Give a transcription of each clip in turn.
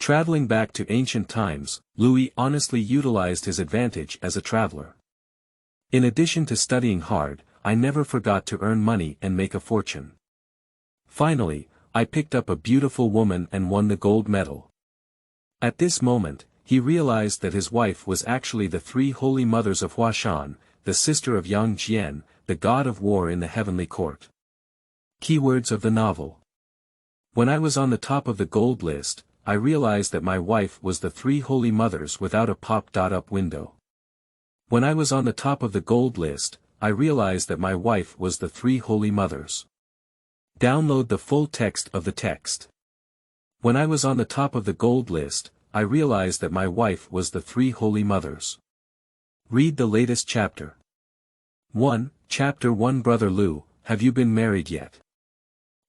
Traveling back to ancient times, Louis honestly utilized his advantage as a traveler. In addition to studying hard, I never forgot to earn money and make a fortune. Finally, I picked up a beautiful woman and won the gold medal. At this moment, he realized that his wife was actually the three holy mothers of Huashan, the sister of Yang Jian, the god of war in the heavenly court. Keywords of the novel. When I was on the top of the gold list, I realized that my wife was the three holy mothers without a pop-up window. When I was on the top of the gold list, I realized that my wife was the three holy mothers. Download the full text of the text. When I was on the top of the gold list, I realized that my wife was the three holy mothers. Read the latest chapter. 1. Chapter 1. Brother Lu, have you been married yet?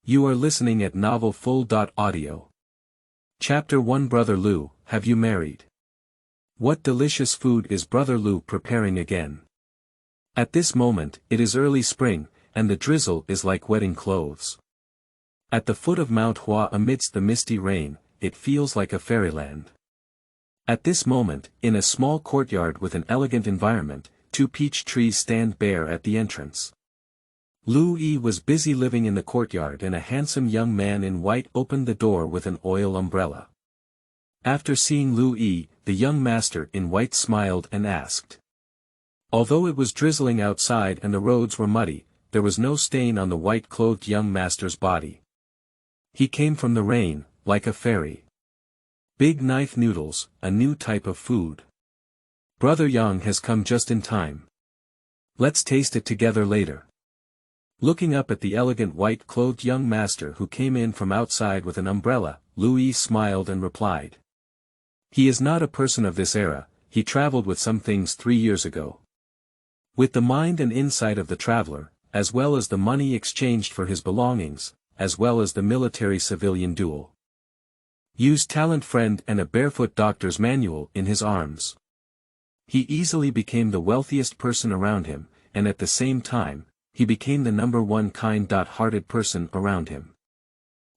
You are listening at novelfull.audio. Chapter 1. Brother Lu, have you married? What delicious food is Brother Lu preparing again? At this moment, it is early spring, and the drizzle is like wetting clothes. At the foot of Mount Hua amidst the misty rain, it feels like a fairyland. At this moment, in a small courtyard with an elegant environment, two peach trees stand bare at the entrance. Lu Yi was busy living in the courtyard and a handsome young man in white opened the door with an oil umbrella. After seeing Lu Yi, the young master in white smiled and asked. Although it was drizzling outside and the roads were muddy, there was no stain on the white-clothed young master's body. He came from the rain, like a fairy. Big knife noodles, a new type of food. Brother Yang has come just in time. Let's taste it together later. Looking up at the elegant white-clothed young master who came in from outside with an umbrella, Lu Yi smiled and replied. He is not a person of this era, he traveled with some things 3 years ago. With the mind and insight of the traveler, as well as the money exchanged for his belongings, as well as the military-civilian duel. Used talent friend and a barefoot doctor's manual in his arms. He easily became the wealthiest person around him, and at the same time, he became the number one kind-hearted person around him.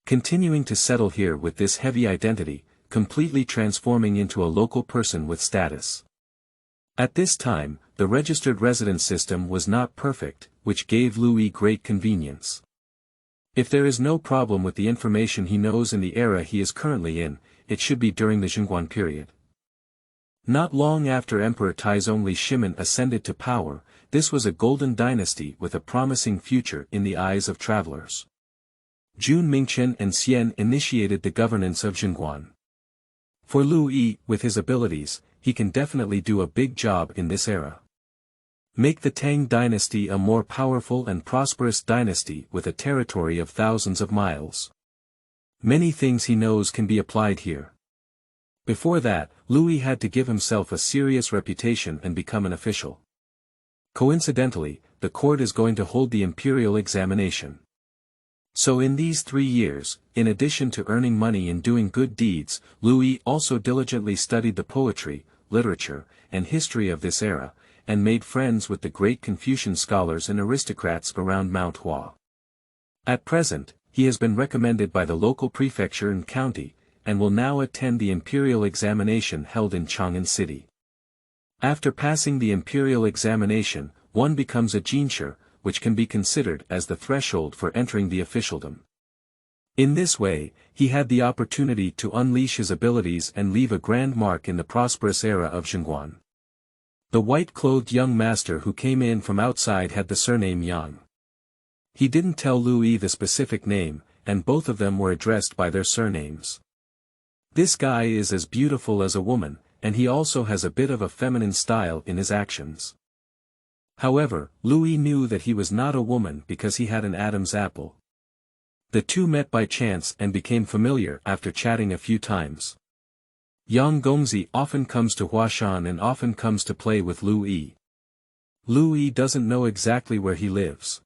Continuing to settle here with this heavy identity, completely transforming into a local person with status. At this time, the registered residence system was not perfect, which gave Louis great convenience. If there is no problem with the information he knows in the era he is currently in, it should be during the Qin Guan period. Not long after Emperor Taizong Li Shimin ascended to power, this was a golden dynasty with a promising future in the eyes of travelers. Jun Mingchen and Xian initiated the governance of Qin Guan. For Lu Yi, with his abilities, he can definitely do a big job in this era. Make the Tang dynasty a more powerful and prosperous dynasty with a territory of thousands of miles. Many things he knows can be applied here. Before that, Louis had to give himself a serious reputation and become an official. Coincidentally, the court is going to hold the imperial examination. So in these 3 years, in addition to earning money and doing good deeds, Louis also diligently studied the poetry, literature, and history of this era, and made friends with the great Confucian scholars and aristocrats around Mount Hua. At present, he has been recommended by the local prefecture and county, and will now attend the imperial examination held in Chang'an City. After passing the imperial examination, one becomes a jinshi, which can be considered as the threshold for entering the officialdom. In this way, he had the opportunity to unleash his abilities and leave a grand mark in the prosperous era of Qin Guan. The white-clothed young master who came in from outside had the surname Yang. He didn't tell Louis the specific name, and both of them were addressed by their surnames. This guy is as beautiful as a woman, and he also has a bit of a feminine style in his actions. However, Louis knew that he was not a woman because he had an Adam's apple. The two met by chance and became familiar after chatting a few times. Yang Gongzi often comes to Huashan and often comes to play with Lu Yi. Lu Yi doesn't know exactly where he lives.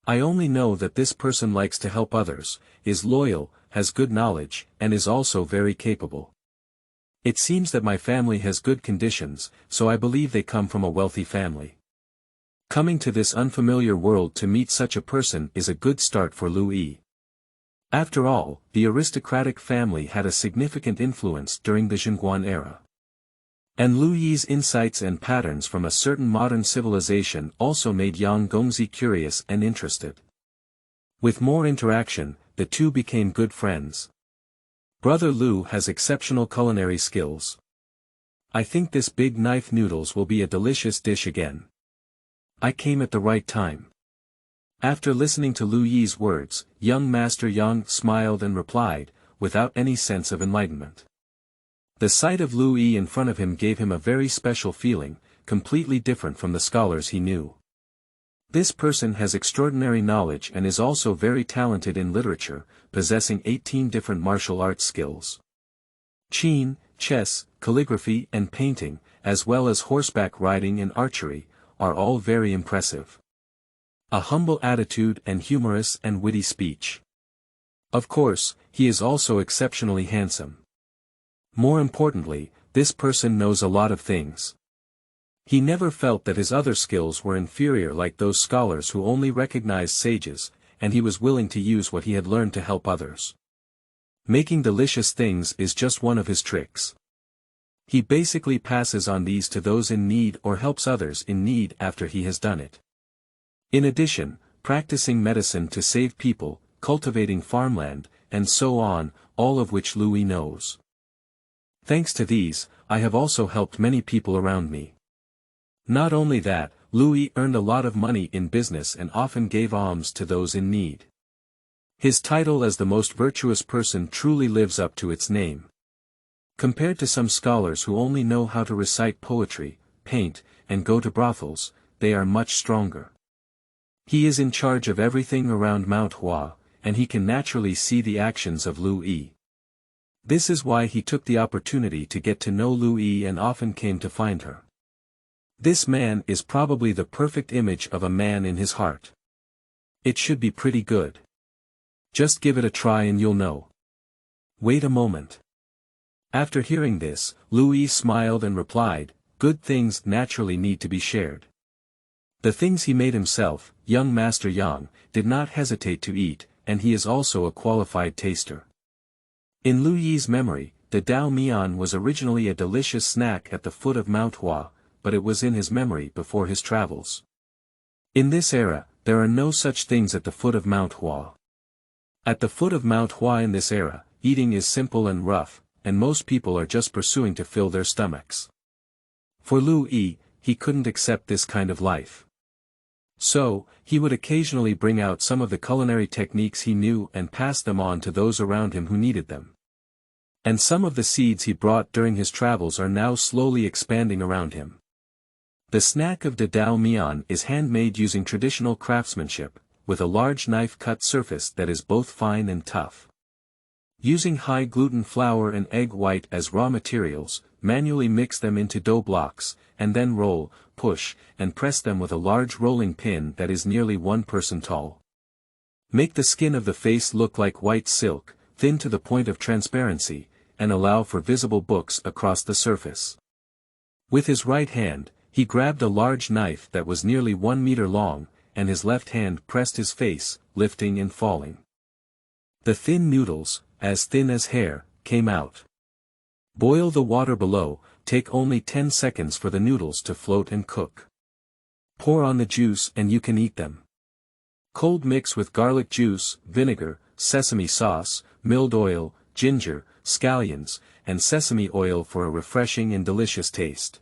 I only know that this person likes to help others, is loyal, has good knowledge, and is also very capable. It seems that my family has good conditions, so I believe they come from a wealthy family. Coming to this unfamiliar world to meet such a person is a good start for Lu Yi. After all, the aristocratic family had a significant influence during the Qin Guan era. And Lu Yi's insights and patterns from a certain modern civilization also made Yang Gongzi curious and interested. With more interaction, the two became good friends. Brother Lu has exceptional culinary skills. I think this big knife noodles will be a delicious dish again. I came at the right time. After listening to Lu Yi's words, young Master Yang smiled and replied, without any sense of enlightenment. The sight of Lu Yi in front of him gave him a very special feeling, completely different from the scholars he knew. This person has extraordinary knowledge and is also very talented in literature, possessing 18 different martial arts skills. Qin, chess, calligraphy and painting, as well as horseback riding and archery, are all very impressive. A humble attitude and humorous and witty speech. Of course, he is also exceptionally handsome. More importantly, this person knows a lot of things. He never felt that his other skills were inferior like those scholars who only recognized sages, and he was willing to use what he had learned to help others. Making delicious things is just one of his tricks. He basically passes on these to those in need or helps others in need after he has done it. In addition, practicing medicine to save people, cultivating farmland, and so on, all of which Lu Yi knows. Thanks to these, I have also helped many people around me. Not only that, Lu Yi earned a lot of money in business and often gave alms to those in need. His title as the most virtuous person truly lives up to its name. Compared to some scholars who only know how to recite poetry, paint, and go to brothels, they are much stronger. He is in charge of everything around Mount Hua, and he can naturally see the actions of Lu Yi. This is why he took the opportunity to get to know Lu Yi and often came to find her. This man is probably the perfect image of a man in his heart. It should be pretty good. Just give it a try and you'll know. Wait a moment. After hearing this, Lu Yi smiled and replied, good things naturally need to be shared. The things he made himself, young Master Yang, did not hesitate to eat, and he is also a qualified taster. In Lu Yi's memory, the Dao Mian was originally a delicious snack at the foot of Mount Hua, but it was in his memory before his travels. In this era, there are no such things at the foot of Mount Hua. At the foot of Mount Hua in this era, eating is simple and rough, and most people are just pursuing to fill their stomachs. For Lu Yi, he couldn't accept this kind of life. So, he would occasionally bring out some of the culinary techniques he knew and pass them on to those around him who needed them. And some of the seeds he brought during his travels are now slowly expanding around him. The snack of the Dao Mian is handmade using traditional craftsmanship, with a large knife-cut surface that is both fine and tough. Using high-gluten flour and egg white as raw materials, manually mix them into dough blocks, and then roll, push, and press them with a large rolling pin that is nearly 1 person tall. Make the skin of the face look like white silk, thin to the point of transparency, and allow for visible books across the surface. With his right hand, he grabbed a large knife that was nearly 1 meter long, and his left hand pressed his face, lifting and falling. The thin noodles, as thin as hair, came out. Boil the water below, take only 10 seconds for the noodles to float and cook. Pour on the juice and you can eat them. Cold mix with garlic juice, vinegar, sesame sauce, milled oil, ginger, scallions, and sesame oil for a refreshing and delicious taste.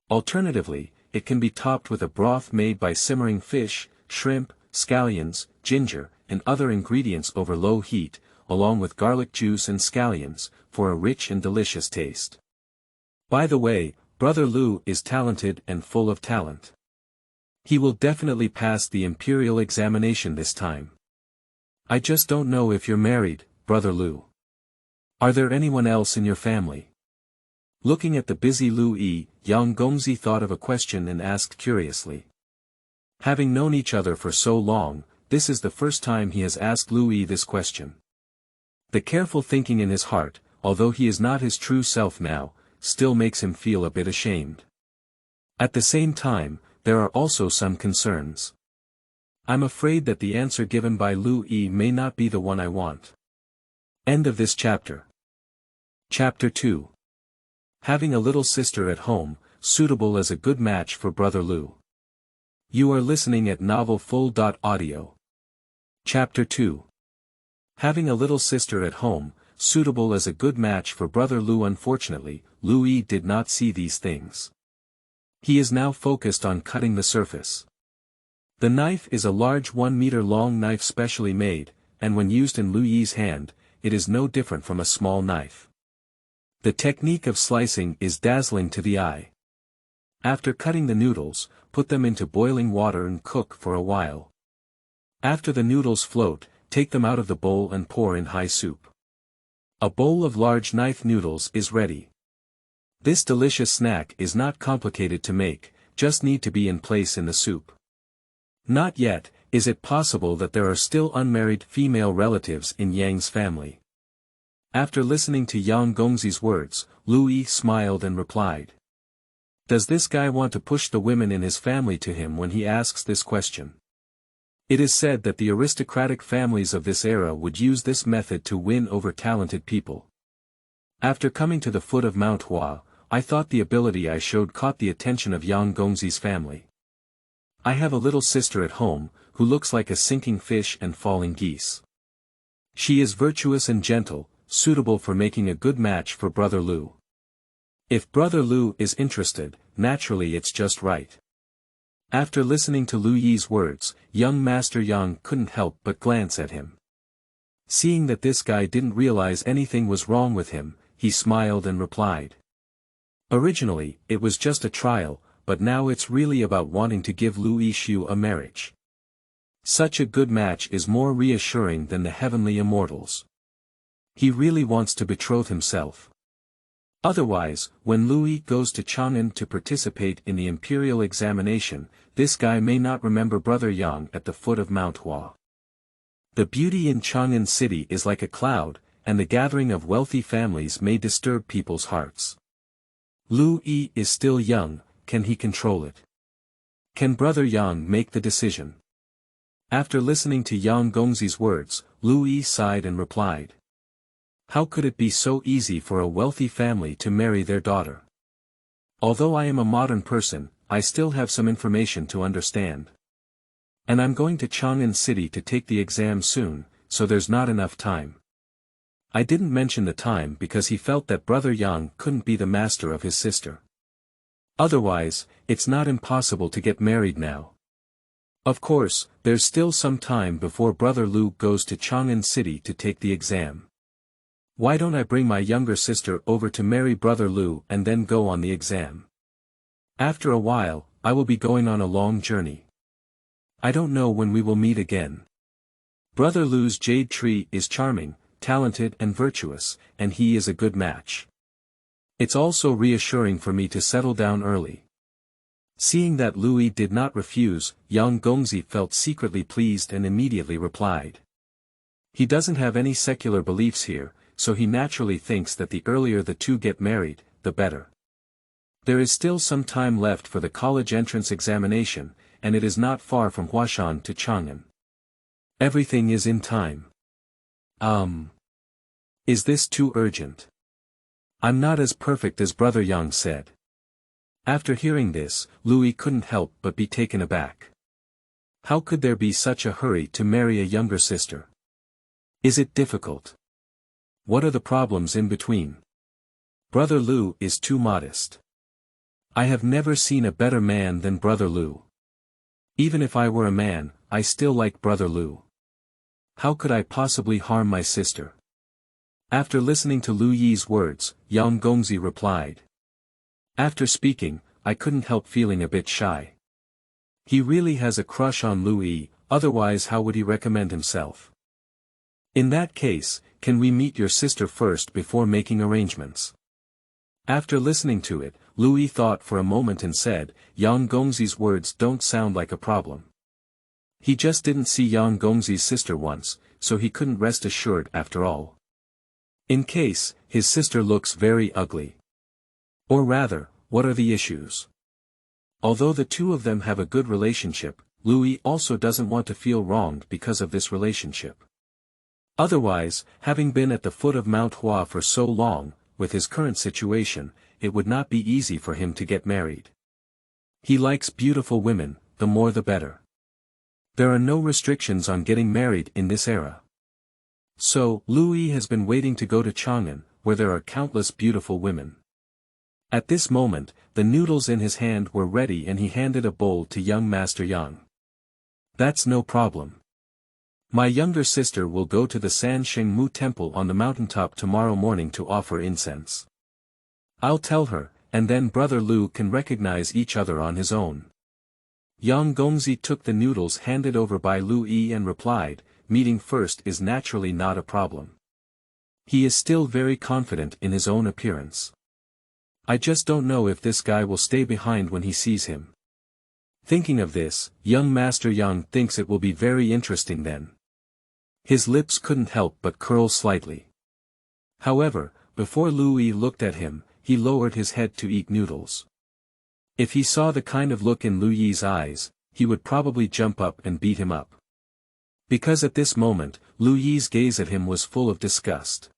Alternatively, it can be topped with a broth made by simmering fish, shrimp, scallions, ginger, and other ingredients over low heat, along with garlic juice and scallions, for a rich and delicious taste. By the way, Brother Lu is talented and full of talent. He will definitely pass the imperial examination this time. I just don't know if you're married, Brother Lu. Are there anyone else in your family? Looking at the busy Lu Yi, Yang Gongzi thought of a question and asked curiously. Having known each other for so long, this is the first time he has asked Lu Yi this question. The careful thinking in his heart, although he is not his true self now, still makes him feel a bit ashamed. At the same time, there are also some concerns. I'm afraid that the answer given by Lu Yi may not be the one I want. End of this chapter. Chapter 2. Having a little sister at home, suitable as a good match for Brother Lu. You are listening at novelfull.audio. Chapter 2. Having a little sister at home, suitable as a good match for Brother Lu. Unfortunately, Lu Yi did not see these things. He is now focused on cutting the surface. The knife is a large 1-meter long knife specially made, and when used in Lu Yi's hand, it is no different from a small knife. The technique of slicing is dazzling to the eye. After cutting the noodles, put them into boiling water and cook for a while. After the noodles float, take them out of the bowl and pour in high soup. A bowl of large knife noodles is ready. This delicious snack is not complicated to make, just need to be in place in the soup. Not yet, is it possible that there are still unmarried female relatives in Yang's family. After listening to Yang Gongzi's words, Lu Yi smiled and replied. Does this guy want to push the women in his family to him when he asks this question? It is said that the aristocratic families of this era would use this method to win over talented people. After coming to the foot of Mount Hua, I thought the ability I showed caught the attention of Yang Gongzi's family. I have a little sister at home, who looks like a sinking fish and falling geese. She is virtuous and gentle, suitable for making a good match for Brother Lu. If Brother Lu is interested, naturally it's just right. After listening to Lu Yi's words, young Master Yang couldn't help but glance at him. Seeing that this guy didn't realize anything was wrong with him, he smiled and replied. Originally, it was just a trial, but now it's really about wanting to give Lu Yishu a marriage. Such a good match is more reassuring than the heavenly immortals. He really wants to betroth himself. Otherwise, when Lu Yi goes to Chang'an to participate in the imperial examination, this guy may not remember Brother Yang at the foot of Mount Hua. The beauty in Chang'an city is like a cloud, and the gathering of wealthy families may disturb people's hearts. Lu Yi is still young, can he control it? Can Brother Yang make the decision? After listening to Yang Gongzi's words, Lu Yi sighed and replied. How could it be so easy for a wealthy family to marry their daughter? Although I am a modern person, I still have some information to understand. And I'm going to Chang'an City to take the exam soon, so there's not enough time. I didn't mention the time because he felt that Brother Yang couldn't be the master of his sister. Otherwise, it's not impossible to get married now. Of course, there's still some time before Brother Lu goes to Chang'an City to take the exam. Why don't I bring my younger sister over to marry Brother Lu and then go on the exam? After a while, I will be going on a long journey. I don't know when we will meet again. Brother Lu's jade tree is charming, talented and virtuous, and he is a good match. It's also reassuring for me to settle down early. Seeing that Lu Yi did not refuse, Yang Gongzi felt secretly pleased and immediately replied. He doesn't have any secular beliefs here, so he naturally thinks that the earlier the two get married, the better. There is still some time left for the college entrance examination, and it is not far from Huashan to Chang'an. Everything is in time. Is this too urgent? I'm not as perfect as Brother Yang said. After hearing this, Lu Yi couldn't help but be taken aback. How could there be such a hurry to marry a younger sister? Is it difficult? What are the problems in between? Brother Lu is too modest. I have never seen a better man than Brother Lu. Even if I were a man, I still like Brother Lu. How could I possibly harm my sister? After listening to Lu Yi's words, Yang Gongzi replied. After speaking, I couldn't help feeling a bit shy. He really has a crush on Lu Yi, otherwise how would he recommend himself? In that case, can we meet your sister first before making arrangements? After listening to it, Lu Yi thought for a moment and said, Yang Gongzi's words don't sound like a problem. He just didn't see Yang Gongzi's sister once, so he couldn't rest assured after all. In case, his sister looks very ugly. Or rather, what are the issues? Although the two of them have a good relationship, Louis also doesn't want to feel wronged because of this relationship. Otherwise, having been at the foot of Mount Hua for so long, with his current situation, it would not be easy for him to get married. He likes beautiful women, the more the better. There are no restrictions on getting married in this era. So, Louis has been waiting to go to Chang'an, where there are countless beautiful women. At this moment, the noodles in his hand were ready and he handed a bowl to young Master Yang. That's no problem. My younger sister will go to the San Sheng Mu temple on the mountaintop tomorrow morning to offer incense. I'll tell her, and then Brother Lu can recognize each other on his own. Yang Gongzi took the noodles handed over by Lu Yi and replied, meeting first is naturally not a problem. He is still very confident in his own appearance. I just don't know if this guy will stay behind when he sees him. Thinking of this, young Master Yang thinks it will be very interesting then. His lips couldn't help but curl slightly. However, before Lu Yi looked at him, he lowered his head to eat noodles. If he saw the kind of look in Lu Yi's eyes, he would probably jump up and beat him up. Because at this moment, Lu Yi's gaze at him was full of disgust.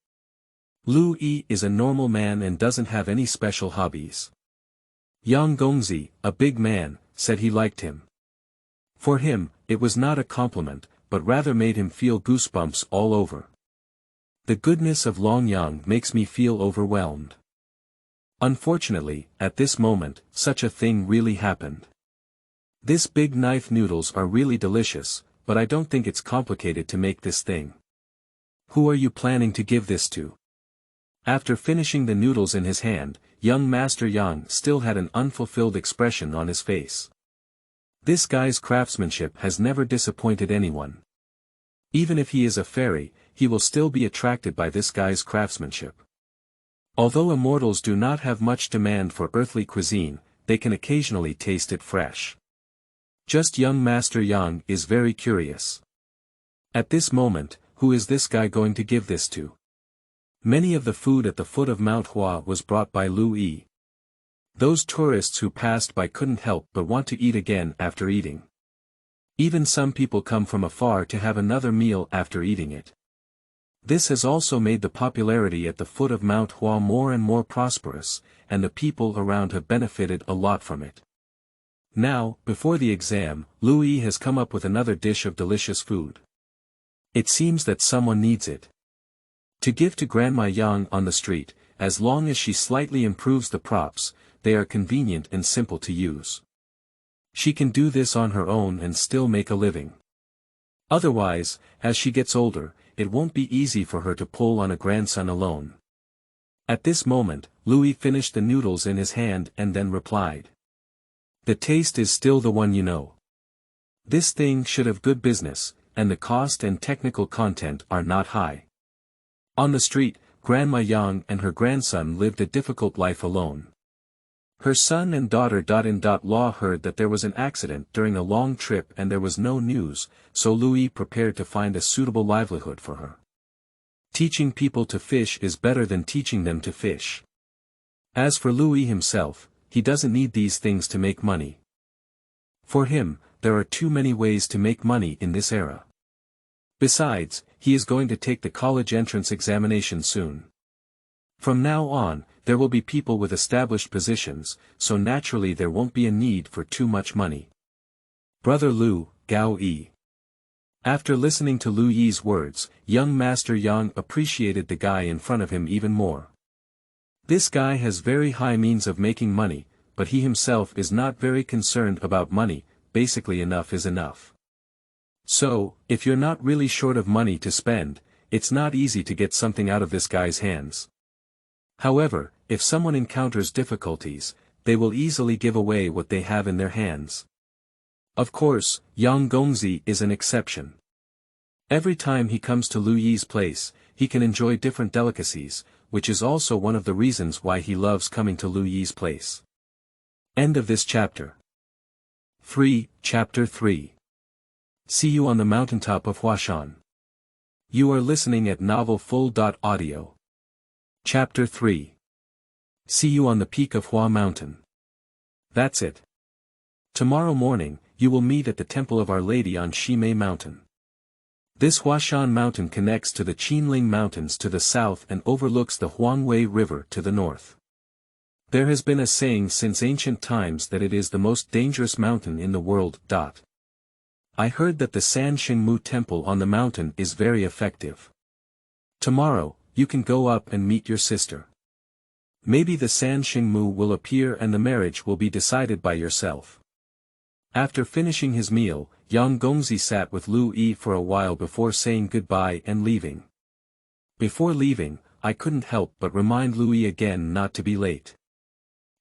Lu Yi is a normal man and doesn't have any special hobbies. Yang Gongzi, a big man, said he liked him. For him, it was not a compliment, but rather made him feel goosebumps all over. The goodness of Long Yang makes me feel overwhelmed. Unfortunately, at this moment, such a thing really happened. This big knife noodles are really delicious, but I don't think it's complicated to make this thing. Who are you planning to give this to? After finishing the noodles in his hand, young Master Yang still had an unfulfilled expression on his face. This guy's craftsmanship has never disappointed anyone. Even if he is a fairy, he will still be attracted by this guy's craftsmanship. Although immortals do not have much demand for earthly cuisine, they can occasionally taste it fresh. Just young Master Yang is very curious. At this moment, who is this guy going to give this to? Many of the food at the foot of Mount Hua was brought by Lu Yi. Those tourists who passed by couldn't help but want to eat again after eating. Even some people come from afar to have another meal after eating it. This has also made the popularity at the foot of Mount Hua more and more prosperous, and the people around have benefited a lot from it. Now, before the exam, Lu Yi has come up with another dish of delicious food. It seems that someone needs it. To give to Grandma Yang on the street, as long as she slightly improves the props, they are convenient and simple to use. She can do this on her own and still make a living. Otherwise, as she gets older, it won't be easy for her to pull on a grandson alone. At this moment, Louis finished the noodles in his hand and then replied. The taste is still the one you know. This thing should have good business, and the cost and technical content are not high. On the street, Grandma Yang and her grandson lived a difficult life alone. Her son and daughter-in-law heard that there was an accident during a long trip and there was no news, so Louis prepared to find a suitable livelihood for her. Teaching people to fish is better than teaching them to fish. As for Louis himself, he doesn't need these things to make money. For him, there are too many ways to make money in this era. Besides, he is going to take the college entrance examination soon. From now on, there will be people with established positions, so naturally there won't be a need for too much money. Brother Lu, Gao Yi. After listening to Lu Yi's words, young Master Yang appreciated the guy in front of him even more. This guy has very high means of making money, but he himself is not very concerned about money, basically enough is enough. So, if you're not really short of money to spend, it's not easy to get something out of this guy's hands. However, if someone encounters difficulties, they will easily give away what they have in their hands. Of course, Yang Gongzi is an exception. Every time he comes to Lu Yi's place, he can enjoy different delicacies, which is also one of the reasons why he loves coming to Lu Yi's place. End of this chapter. Chapter 3. See you on the mountaintop of Huashan. You are listening at novelfull.audio. Chapter 3. See you on the peak of Hua Mountain. That's it. Tomorrow morning, you will meet at the temple of Our Lady on Shimei Mountain. This Huashan mountain connects to the Qinling Mountains to the south and overlooks the Huangwei River to the north. There has been a saying since ancient times that it is the most dangerous mountain in the world. I heard that the San Xingmu temple on the mountain is very effective. Tomorrow, you can go up and meet your sister. Maybe the San Xingmu will appear and the marriage will be decided by yourself. After finishing his meal, Yang Gongzi sat with Lu Yi for a while before saying goodbye and leaving. Before leaving, I couldn't help but remind Lu Yi again not to be late.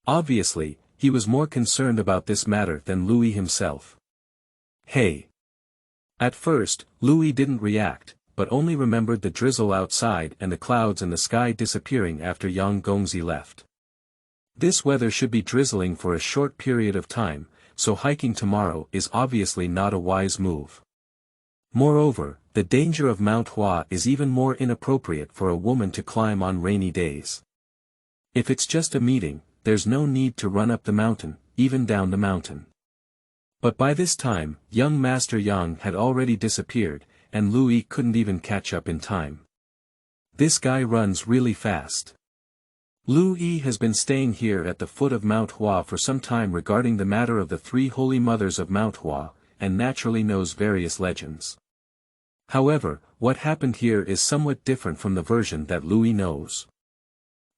Obviously, he was more concerned about this matter than Lu Yi himself. Hey! At first, Lu Yi didn't react, but only remembered the drizzle outside and the clouds in the sky disappearing after Yang Gongzi left. This weather should be drizzling for a short period of time, so hiking tomorrow is obviously not a wise move. Moreover, the danger of Mount Hua is even more inappropriate for a woman to climb on rainy days. If it's just a meeting, there's no need to run up the mountain, even down the mountain. But by this time, young Master Yang had already disappeared, and Lu Yi couldn't even catch up in time. This guy runs really fast. Lu Yi has been staying here at the foot of Mount Hua for some time regarding the matter of the three holy mothers of Mount Hua, and naturally knows various legends. However, what happened here is somewhat different from the version that Lu Yi knows.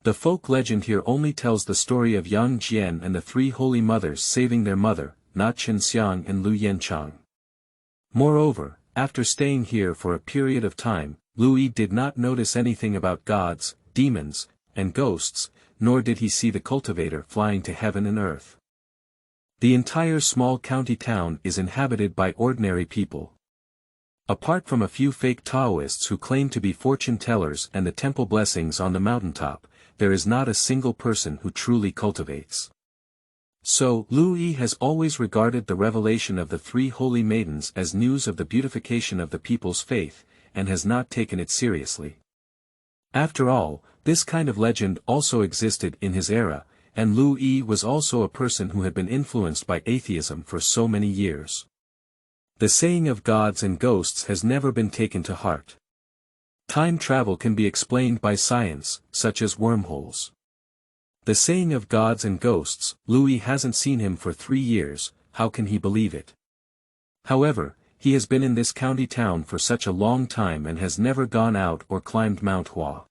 The folk legend here only tells the story of Yang Jian and the three holy mothers saving their mother, Na Chenxiang and Lu Yanchang. Moreover, after staying here for a period of time, Lu Yi did not notice anything about gods, demons, and ghosts, nor did he see the cultivator flying to heaven and earth. The entire small county town is inhabited by ordinary people. Apart from a few fake Taoists who claim to be fortune tellers and the temple blessings on the mountaintop, there is not a single person who truly cultivates. So, Lu Yi has always regarded the revelation of the three holy maidens as news of the beautification of the people's faith, and has not taken it seriously. After all, this kind of legend also existed in his era, and Lu Yi was also a person who had been influenced by atheism for so many years. The saying of gods and ghosts has never been taken to heart. Time travel can be explained by science, such as wormholes. The saying of gods and ghosts, Lu Yi hasn't seen him for 3 years, how can he believe it? However, he has been in this county town for such a long time and has never gone out or climbed Mount Hua.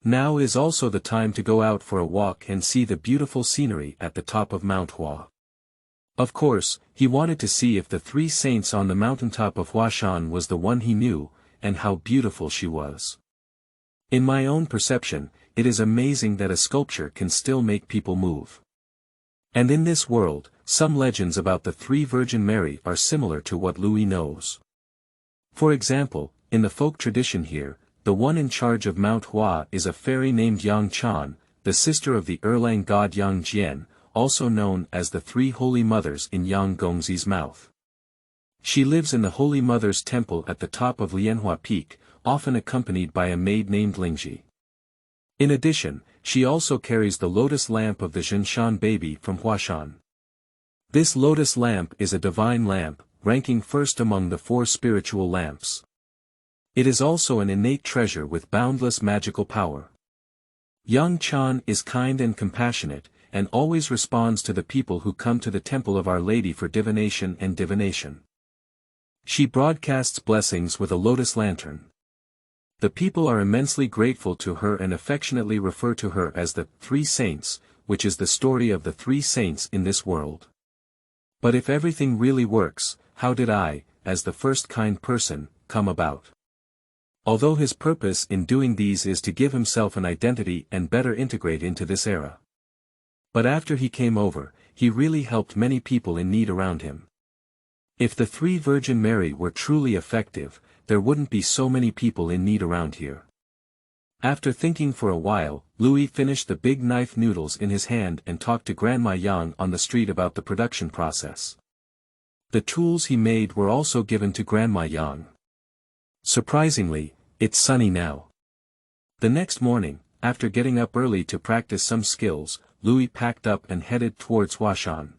Now is also the time to go out for a walk and see the beautiful scenery at the top of Mount Hua. Of course, he wanted to see if the 3 saints on the mountaintop of Huashan was the one he knew, and how beautiful she was. In my own perception, it is amazing that a sculpture can still make people move. And in this world, some legends about the 3 Virgin Mary are similar to what Lu Yi knows. For example, in the folk tradition here, the one in charge of Mount Hua is a fairy named Yang Chan, the sister of the Erlang god Yang Jian, also known as the 3 holy mothers in Yang Gongzi's mouth. She lives in the Holy Mother's temple at the top of Lianhua Peak, often accompanied by a maid named Lingji. In addition, she also carries the lotus lamp of the Zhenshan baby from Huashan. This lotus lamp is a divine lamp, ranking first among the 4 spiritual lamps. It is also an innate treasure with boundless magical power. Yang Chan is kind and compassionate, and always responds to the people who come to the temple of Our Lady for divination and divination. She broadcasts blessings with a lotus lantern. The people are immensely grateful to her and affectionately refer to her as the 3 saints, which is the story of the 3 saints in this world. But if everything really works, how did I, as the first kind person, come about? Although his purpose in doing these is to give himself an identity and better integrate into this era. But after he came over, he really helped many people in need around him. If the 3 Virgin Mary were truly effective, there wouldn't be so many people in need around here. After thinking for a while, Lu Yi finished the big knife noodles in his hand and talked to Grandma Yang on the street about the production process. The tools he made were also given to Grandma Yang. Surprisingly, it's sunny now. The next morning, after getting up early to practice some skills, Lu Yi packed up and headed towards Huashan.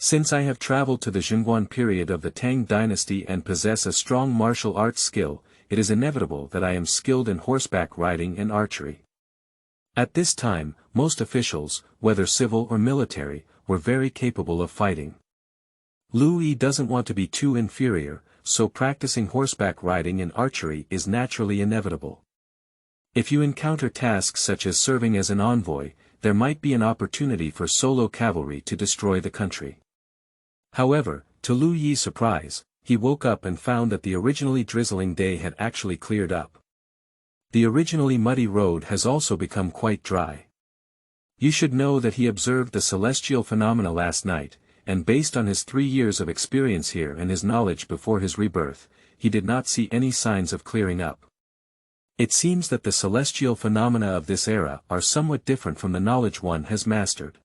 Since I have traveled to the Qin Guan period of the Tang dynasty and possess a strong martial arts skill, it is inevitable that I am skilled in horseback riding and archery. At this time, most officials, whether civil or military, were very capable of fighting. Lu Yi doesn't want to be too inferior, so practicing horseback riding and archery is naturally inevitable. If you encounter tasks such as serving as an envoy, there might be an opportunity for solo cavalry to destroy the country. However, to Lu Yi's surprise, he woke up and found that the originally drizzling day had actually cleared up. The originally muddy road has also become quite dry. You should know that he observed the celestial phenomena last night, and based on his 3 years of experience here and his knowledge before his rebirth, he did not see any signs of clearing up. It seems that the celestial phenomena of this era are somewhat different from the knowledge one has mastered.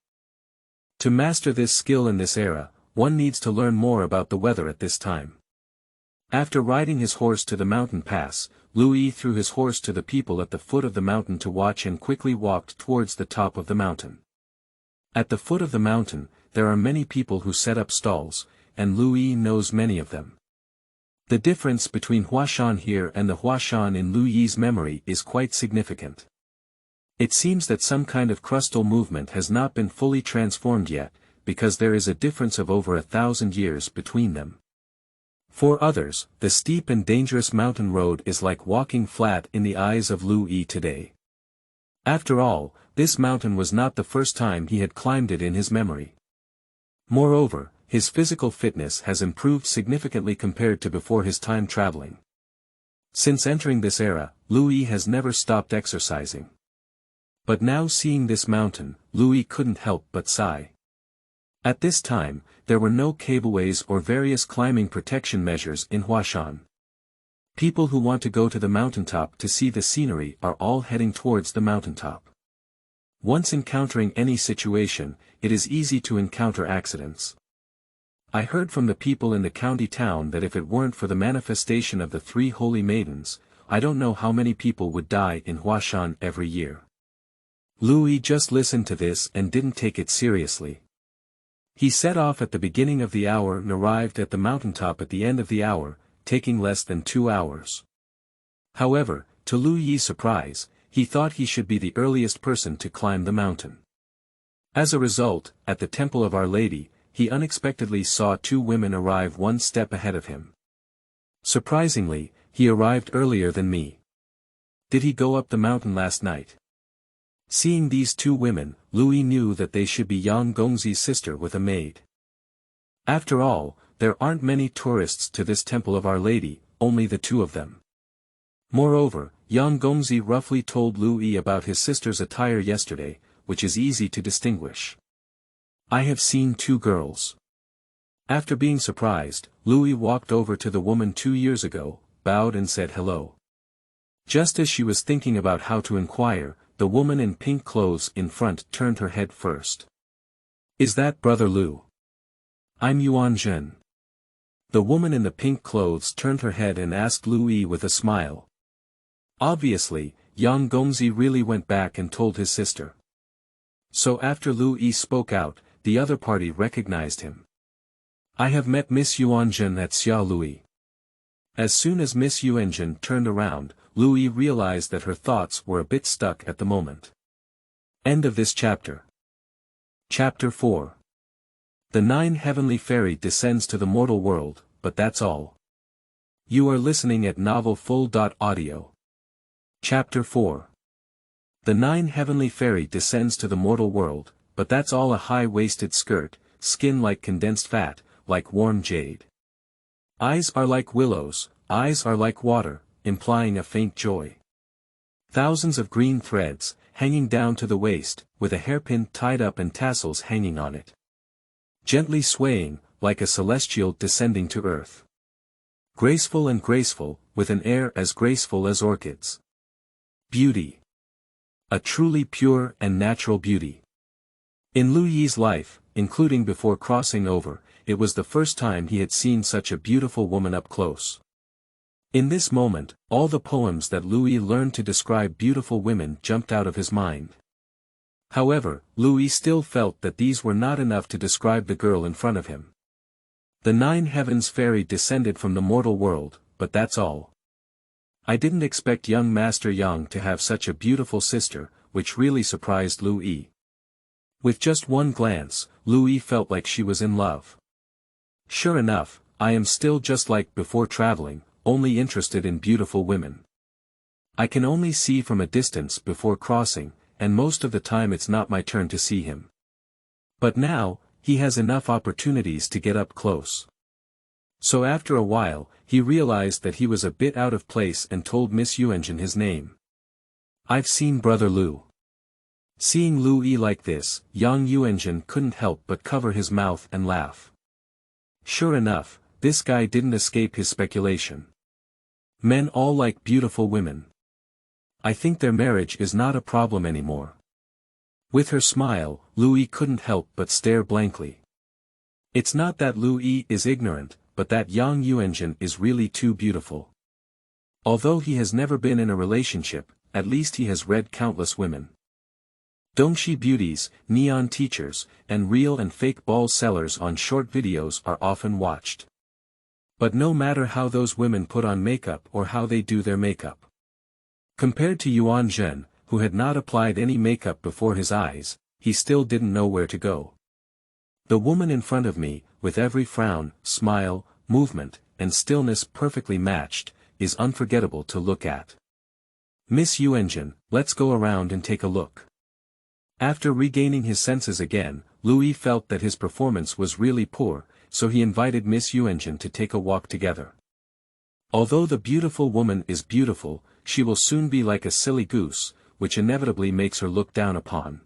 To master this skill in this era, one needs to learn more about the weather at this time. After riding his horse to the mountain pass, Lu Yi threw his horse to the people at the foot of the mountain to watch and quickly walked towards the top of the mountain. At the foot of the mountain, there are many people who set up stalls, and Lu Yi knows many of them. The difference between Huashan here and the Huashan in Lu Yi's memory is quite significant. It seems that some kind of crustal movement has not been fully transformed yet, because there is a difference of over 1,000 years between them. For others, the steep and dangerous mountain road is like walking flat in the eyes of Lu Yi today. After all, this mountain was not the first time he had climbed it in his memory. Moreover, his physical fitness has improved significantly compared to before his time traveling. Since entering this era, Lu Yi has never stopped exercising. But now seeing this mountain, Lu Yi couldn't help but sigh. At this time, there were no cableways or various climbing protection measures in Huashan. People who want to go to the mountaintop to see the scenery are all heading towards the mountaintop. Once encountering any situation, it is easy to encounter accidents. I heard from the people in the county town that if it weren't for the manifestation of the 3 holy maidens, I don't know how many people would die in Huashan every year. Lu Yi just listened to this and didn't take it seriously. He set off at the beginning of the hour and arrived at the mountaintop at the end of the hour, taking less than 2 hours. However, to Lu Yi's surprise, he thought he should be the earliest person to climb the mountain. As a result, at the Temple of Our Lady, he unexpectedly saw 2 women arrive 1 step ahead of him. Surprisingly, he arrived earlier than me. Did he go up the mountain last night? Seeing these 2 women, Lu Yi knew that they should be Yang Gongzi's sister with a maid. After all, there aren't many tourists to this Temple of Our Lady, only the 2 of them. Moreover, Yang Gongzi roughly told Lu Yi about his sister's attire yesterday, which is easy to distinguish. I have seen 2 girls. After being surprised, Lu Yi walked over to the woman 2 years ago, bowed and said hello. Just as she was thinking about how to inquire, the woman in pink clothes in front turned her head first. Is that Brother Lu? I'm Yuan Zhen. The woman in the pink clothes turned her head and asked Lu Yi with a smile. Obviously, Yang Gongzi really went back and told his sister. So after Lu Yi spoke out, the other party recognized him. I have met Miss Yuan Zhen at Xia Lui. As soon as Miss Yuan Zhen turned around, Lu Yi realized that her thoughts were a bit stuck at the moment. End of this chapter. Chapter 4. The 9 heavenly fairy descends to the mortal world, but that's all. You are listening at novelfull.audio. Chapter 4. The 9 heavenly fairy descends to the mortal world, but that's all. A high-waisted skirt, skin like condensed fat, like warm jade. Eyes are like willows, eyes are like water, implying a faint joy. Thousands of green threads, hanging down to the waist, with a hairpin tied up and tassels hanging on it. Gently swaying, like a celestial descending to earth. Graceful and graceful, with an air as graceful as orchids. Beauty. A truly pure and natural beauty. In Lu Yi's life, including before crossing over, it was the first time he had seen such a beautiful woman up close. In this moment, all the poems that Lu Yi learned to describe beautiful women jumped out of his mind. However, Louis still felt that these were not enough to describe the girl in front of him. The 9 heavens fairy descended from the mortal world, but that's all. I didn't expect young Master Yang to have such a beautiful sister, which really surprised Louis. With just one glance, Louis felt like she was in love. Sure enough, I am still just like before traveling, only interested in beautiful women. I can only see from a distance before crossing, and most of the time it's not my turn to see him. But now, he has enough opportunities to get up close. So after a while, he realized that he was a bit out of place and told Miss Yuanjun his name. I've seen Brother Lu. Seeing Louis like this, Yang Yuanjun couldn't help but cover his mouth and laugh. Sure enough, this guy didn't escape his speculation. Men all like beautiful women. I think their marriage is not a problem anymore. With her smile, Louis couldn't help but stare blankly. It's not that Louis is ignorant, but that Yang Yuanjun is really too beautiful. Although he has never been in a relationship, at least he has read countless women. Dongshi beauties, neon teachers, and real and fake ball sellers on short videos are often watched. But no matter how those women put on makeup or how they do their makeup. Compared to Yuan Zhen, who had not applied any makeup before his eyes, he still didn't know where to go. The woman in front of me, with every frown, smile, movement, and stillness perfectly matched, is unforgettable to look at. Miss Yuanjun, let's go around and take a look. After regaining his senses again, Louis felt that his performance was really poor, so he invited Miss Yuanjun to take a walk together. Although the beautiful woman is beautiful, she will soon be like a silly goose, which inevitably makes her looked down upon.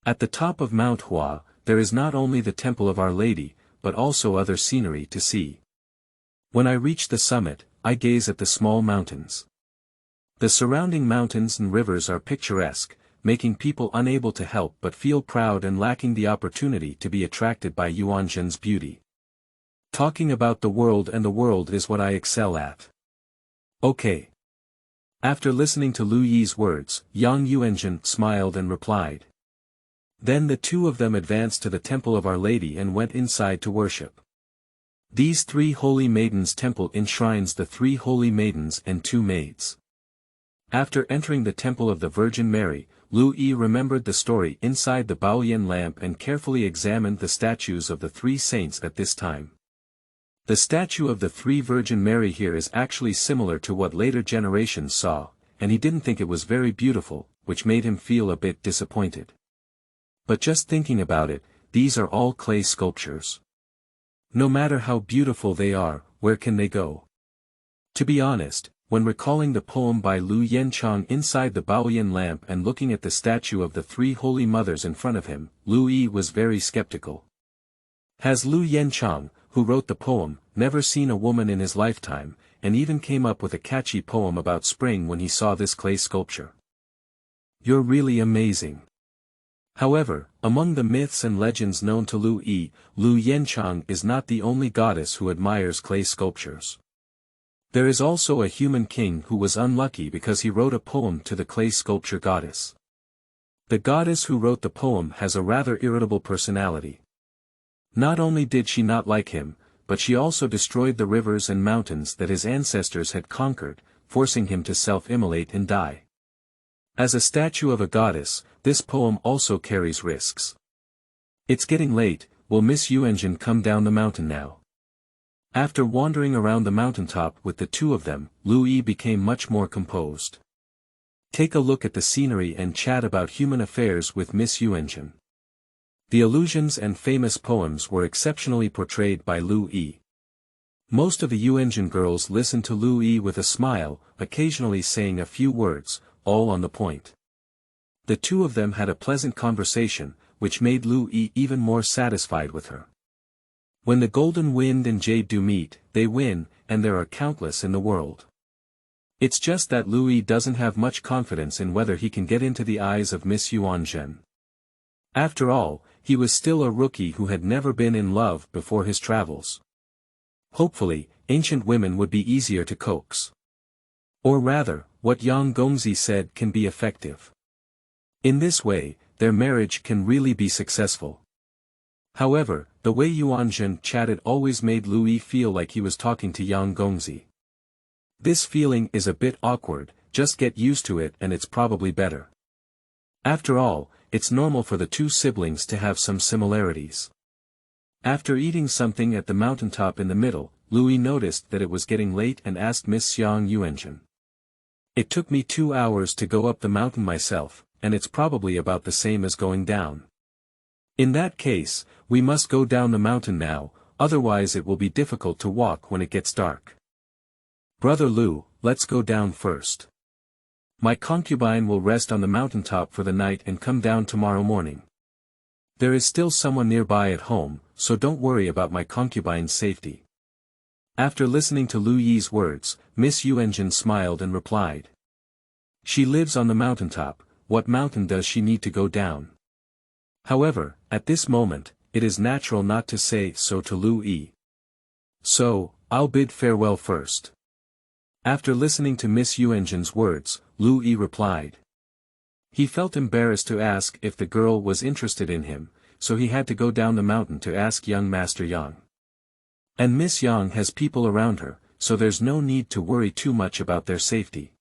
At the top of Mount Hua, there is not only the Temple of Our Lady, but also other scenery to see. When I reach the summit, I gaze at the small mountains. The surrounding mountains and rivers are picturesque, making people unable to help but feel proud and lacking the opportunity to be attracted by Yuanzhen's beauty. Talking about the world and the world is what I excel at. Okay. After listening to Lu Yi's words, Yang Yuanzhen smiled and replied. Then the two of them advanced to the Temple of Our Lady and went inside to worship. These 3 holy maidens' temple enshrines the 3 holy maidens and 2 maids. After entering the Temple of the Virgin Mary, Lu Yi remembered the story inside the Baoyan lamp and carefully examined the statues of the 3 saints at this time. The statue of the 3 Virgin Mary here is actually similar to what later generations saw, and he didn't think it was very beautiful, which made him feel a bit disappointed. But just thinking about it, these are all clay sculptures. No matter how beautiful they are, where can they go? To be honest, when recalling the poem by Lu Yenchang inside the Baoyan lamp and looking at the statue of the 3 holy mothers in front of him, Lu Yi was very skeptical. Has Lu Yenchang, who wrote the poem, never seen a woman in his lifetime, and even came up with a catchy poem about spring when he saw this clay sculpture? You're really amazing. However, among the myths and legends known to Lu Yi, Lu Yenchang is not the only goddess who admires clay sculptures. There is also a human king who was unlucky because he wrote a poem to the clay sculpture goddess. The goddess who wrote the poem has a rather irritable personality. Not only did she not like him, but she also destroyed the rivers and mountains that his ancestors had conquered, forcing him to self-immolate and die. As a statue of a goddess, this poem also carries risks. It's getting late, will Miss Yuanjun come down the mountain now? After wandering around the mountaintop with the two of them, Lu Yi became much more composed. Take a look at the scenery and chat about human affairs with Miss Yuanjun. The allusions and famous poems were exceptionally portrayed by Lu Yi. Most of the Yuanjun girls listened to Lu Yi with a smile, occasionally saying a few words, all on the point. The two of them had a pleasant conversation, which made Lu Yi even more satisfied with her. When the golden wind and Jade do meet, they win, and there are countless in the world. It's just that Lu Yi doesn't have much confidence in whether he can get into the eyes of Miss Yuanzhen. After all, he was still a rookie who had never been in love before his travels. Hopefully, ancient women would be easier to coax. Or rather, what Yang Gongzi said can be effective. In this way, their marriage can really be successful. However, the way Yuanzhen chatted always made Louis feel like he was talking to Yang Gongzi. This feeling is a bit awkward, just get used to it and it's probably better. After all, it's normal for the two siblings to have some similarities. After eating something at the mountaintop in the middle, Louis noticed that it was getting late and asked Miss Xiang Yuanzhen. It took me 2 hours to go up the mountain myself, and it's probably about the same as going down. In that case, we must go down the mountain now, otherwise it will be difficult to walk when it gets dark. Brother Lu, let's go down first. My concubine will rest on the mountaintop for the night and come down tomorrow morning. There is still someone nearby at home, so don't worry about my concubine's safety. After listening to Lu Yi's words, Miss Yuanzhen smiled and replied. She lives on the mountaintop, what mountain does she need to go down? However, at this moment, it is natural not to say so to Lu Yi. So, I'll bid farewell first. After listening to Miss Yuanzhen's words, Lu Yi replied. He felt embarrassed to ask if the girl was interested in him, so he had to go down the mountain to ask young Master Yang. And Miss Yang has people around her, so there's no need to worry too much about their safety.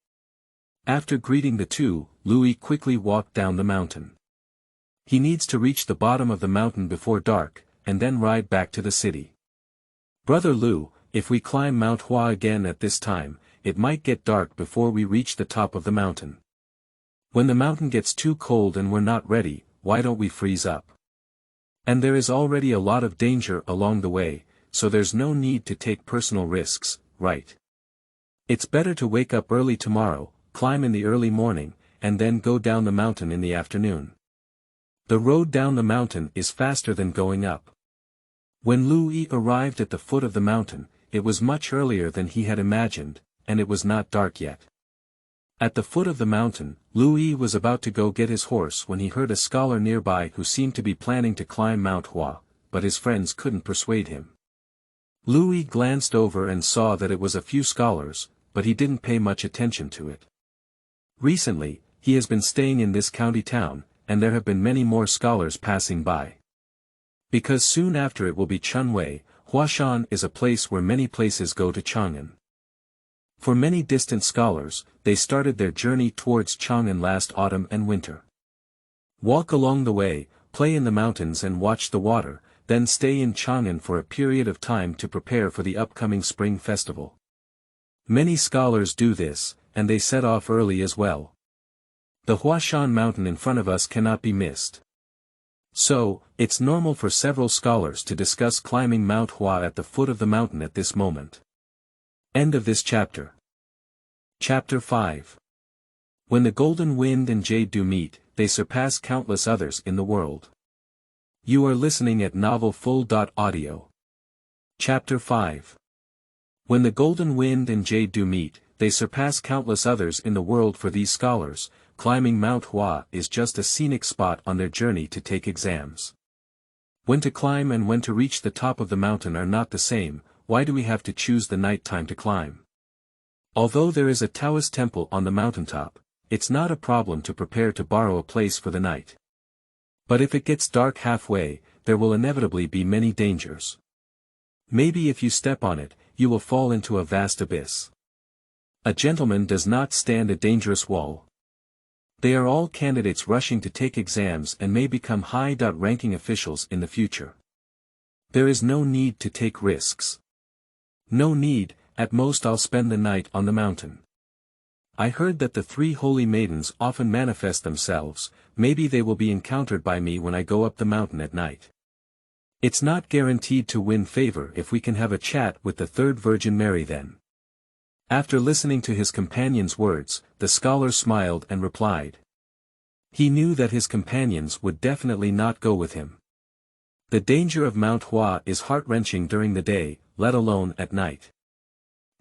After greeting the two, Louis quickly walked down the mountain. He needs to reach the bottom of the mountain before dark, and then ride back to the city. Brother Lu, if we climb Mount Hua again at this time, it might get dark before we reach the top of the mountain. When the mountain gets too cold and we're not ready, why don't we freeze up? And there is already a lot of danger along the way, so there's no need to take personal risks, right? It's better to wake up early tomorrow, climb in the early morning, and then go down the mountain in the afternoon. The road down the mountain is faster than going up. When Lu Yi arrived at the foot of the mountain, it was much earlier than he had imagined, and it was not dark yet. At the foot of the mountain, Lu Yi was about to go get his horse when he heard a scholar nearby who seemed to be planning to climb Mount Hua, but his friends couldn't persuade him. Lu Yi glanced over and saw that it was a few scholars, but he didn't pay much attention to it. Recently, he has been staying in this county town, and there have been many more scholars passing by. Because soon after it will be Chunwei, Huashan is a place where many places go to Chang'an. For many distant scholars, they started their journey towards Chang'an last autumn and winter. Walk along the way, play in the mountains and watch the water, then stay in Chang'an for a period of time to prepare for the upcoming spring festival. Many scholars do this, and they set off early as well. The Huashan mountain in front of us cannot be missed. So, it's normal for several scholars to discuss climbing Mount Hua at the foot of the mountain at this moment. End of this chapter. Chapter 5. When the golden wind and jade do meet, they surpass countless others in the world. You are listening at novelfull.audio. Chapter 5. When the golden wind and jade do meet, they surpass countless others in the world. For these scholars, climbing Mount Hua is just a scenic spot on their journey to take exams. When to climb and when to reach the top of the mountain are not the same. Why do we have to choose the night time to climb? Although there is a Taoist temple on the mountaintop, it's not a problem to prepare to borrow a place for the night. But if it gets dark halfway, there will inevitably be many dangers. Maybe if you step on it, you will fall into a vast abyss. A gentleman does not stand a dangerous wall. They are all candidates rushing to take exams and may become high-ranking officials in the future. There is no need to take risks. No need, at most I'll spend the night on the mountain. I heard that the 3 holy maidens often manifest themselves, maybe they will be encountered by me when I go up the mountain at night. It's not guaranteed to win favor if we can have a chat with the 3rd Virgin Mary then. After listening to his companion's words, the scholar smiled and replied. He knew that his companions would definitely not go with him. The danger of Mount Hua is heart-wrenching during the day, let alone at night.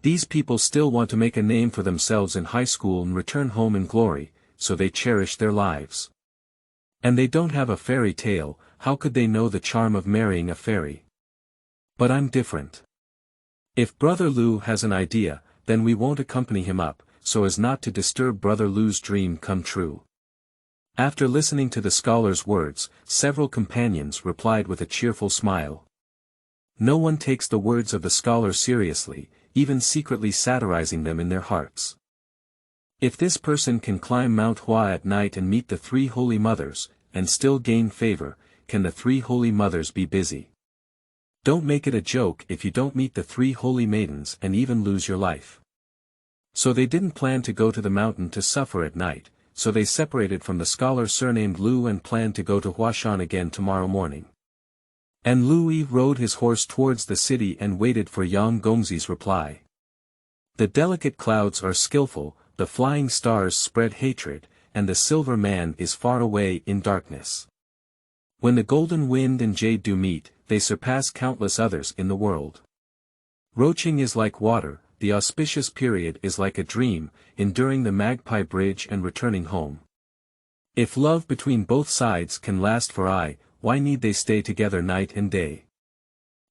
These people still want to make a name for themselves in high school and return home in glory, so they cherish their lives. And they don't have a fairy tale, how could they know the charm of marrying a fairy? But I'm different. If Brother Lu has an idea, then we won't accompany him up, so as not to disturb Brother Lu's dream come true. After listening to the scholar's words, several companions replied with a cheerful smile. No one takes the words of the scholar seriously, even secretly satirizing them in their hearts. If this person can climb Mount Hua at night and meet the three holy mothers, and still gain favor, can the three holy mothers be busy? Don't make it a joke if you don't meet the three holy maidens and even lose your life. So they didn't plan to go to the mountain to suffer at night, so they separated from the scholar surnamed Lu and planned to go to Huashan again tomorrow morning. And Lui rode his horse towards the city and waited for Yang Gongzi's reply. The delicate clouds are skillful, the flying stars spread hatred, and the silver man is far away in darkness. When the golden wind and jade do meet, they surpass countless others in the world. Roaching is like water, the auspicious period is like a dream, enduring the Magpie Bridge and returning home. If love between both sides can last for aye, why need they stay together night and day?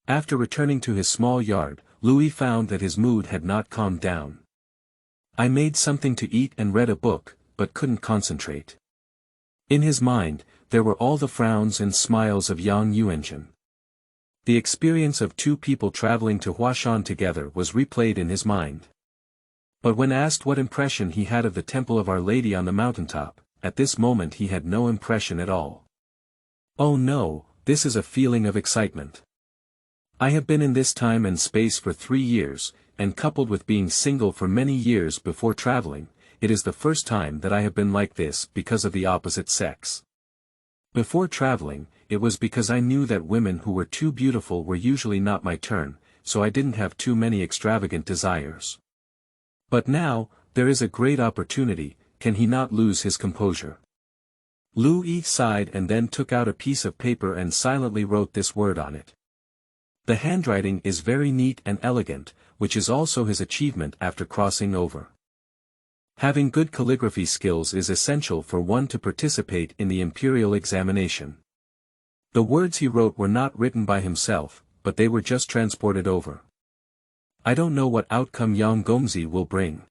After returning to his small yard, Louis found that his mood had not calmed down. I made something to eat and read a book, but couldn't concentrate. In his mind, there were all the frowns and smiles of Yang Yuanzhen. The experience of two people traveling to Huashan together was replayed in his mind. But when asked what impression he had of the temple of Our Lady on the mountaintop, at this moment he had no impression at all. Oh no, this is a feeling of excitement. I have been in this time and space for 3 years, and coupled with being single for many years before traveling, it is the first time that I have been like this because of the opposite sex. Before traveling, it was because I knew that women who were too beautiful were usually not my turn, so I didn't have too many extravagant desires. But now, there is a great opportunity, can he not lose his composure? Lu Yi sighed and then took out a piece of paper and silently wrote this word on it. The handwriting is very neat and elegant, which is also his achievement after crossing over. Having good calligraphy skills is essential for one to participate in the imperial examination. The words he wrote were not written by himself, but they were just transported over. I don't know what outcome Yang Gongzi will bring.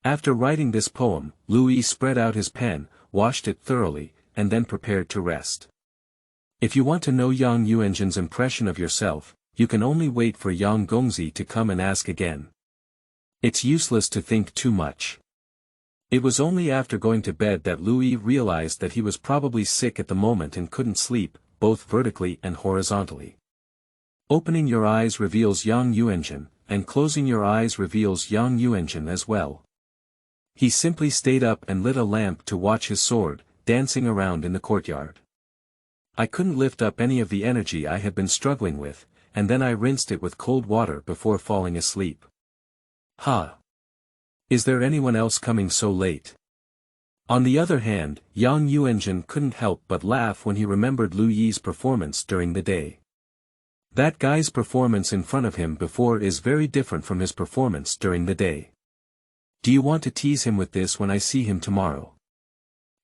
After writing this poem, Louis spread out his pen, washed it thoroughly, and then prepared to rest. If you want to know Yang Yuanzhen's impression of yourself, you can only wait for Yang Gongzi to come and ask again. It's useless to think too much. It was only after going to bed that Louis realized that he was probably sick at the moment and couldn't sleep, both vertically and horizontally. Opening your eyes reveals Yang Yuanzhen, and closing your eyes reveals Yang Yuanzhen as well. He simply stayed up and lit a lamp to watch his sword, dancing around in the courtyard. I couldn't lift up any of the energy I had been struggling with, and then I rinsed it with cold water before falling asleep. Ha! Is there anyone else coming so late? On the other hand, Yang Yuanzhen couldn't help but laugh when he remembered Lu Yi's performance during the day. That guy's performance in front of him before is very different from his performance during the day. Do you want to tease him with this when I see him tomorrow?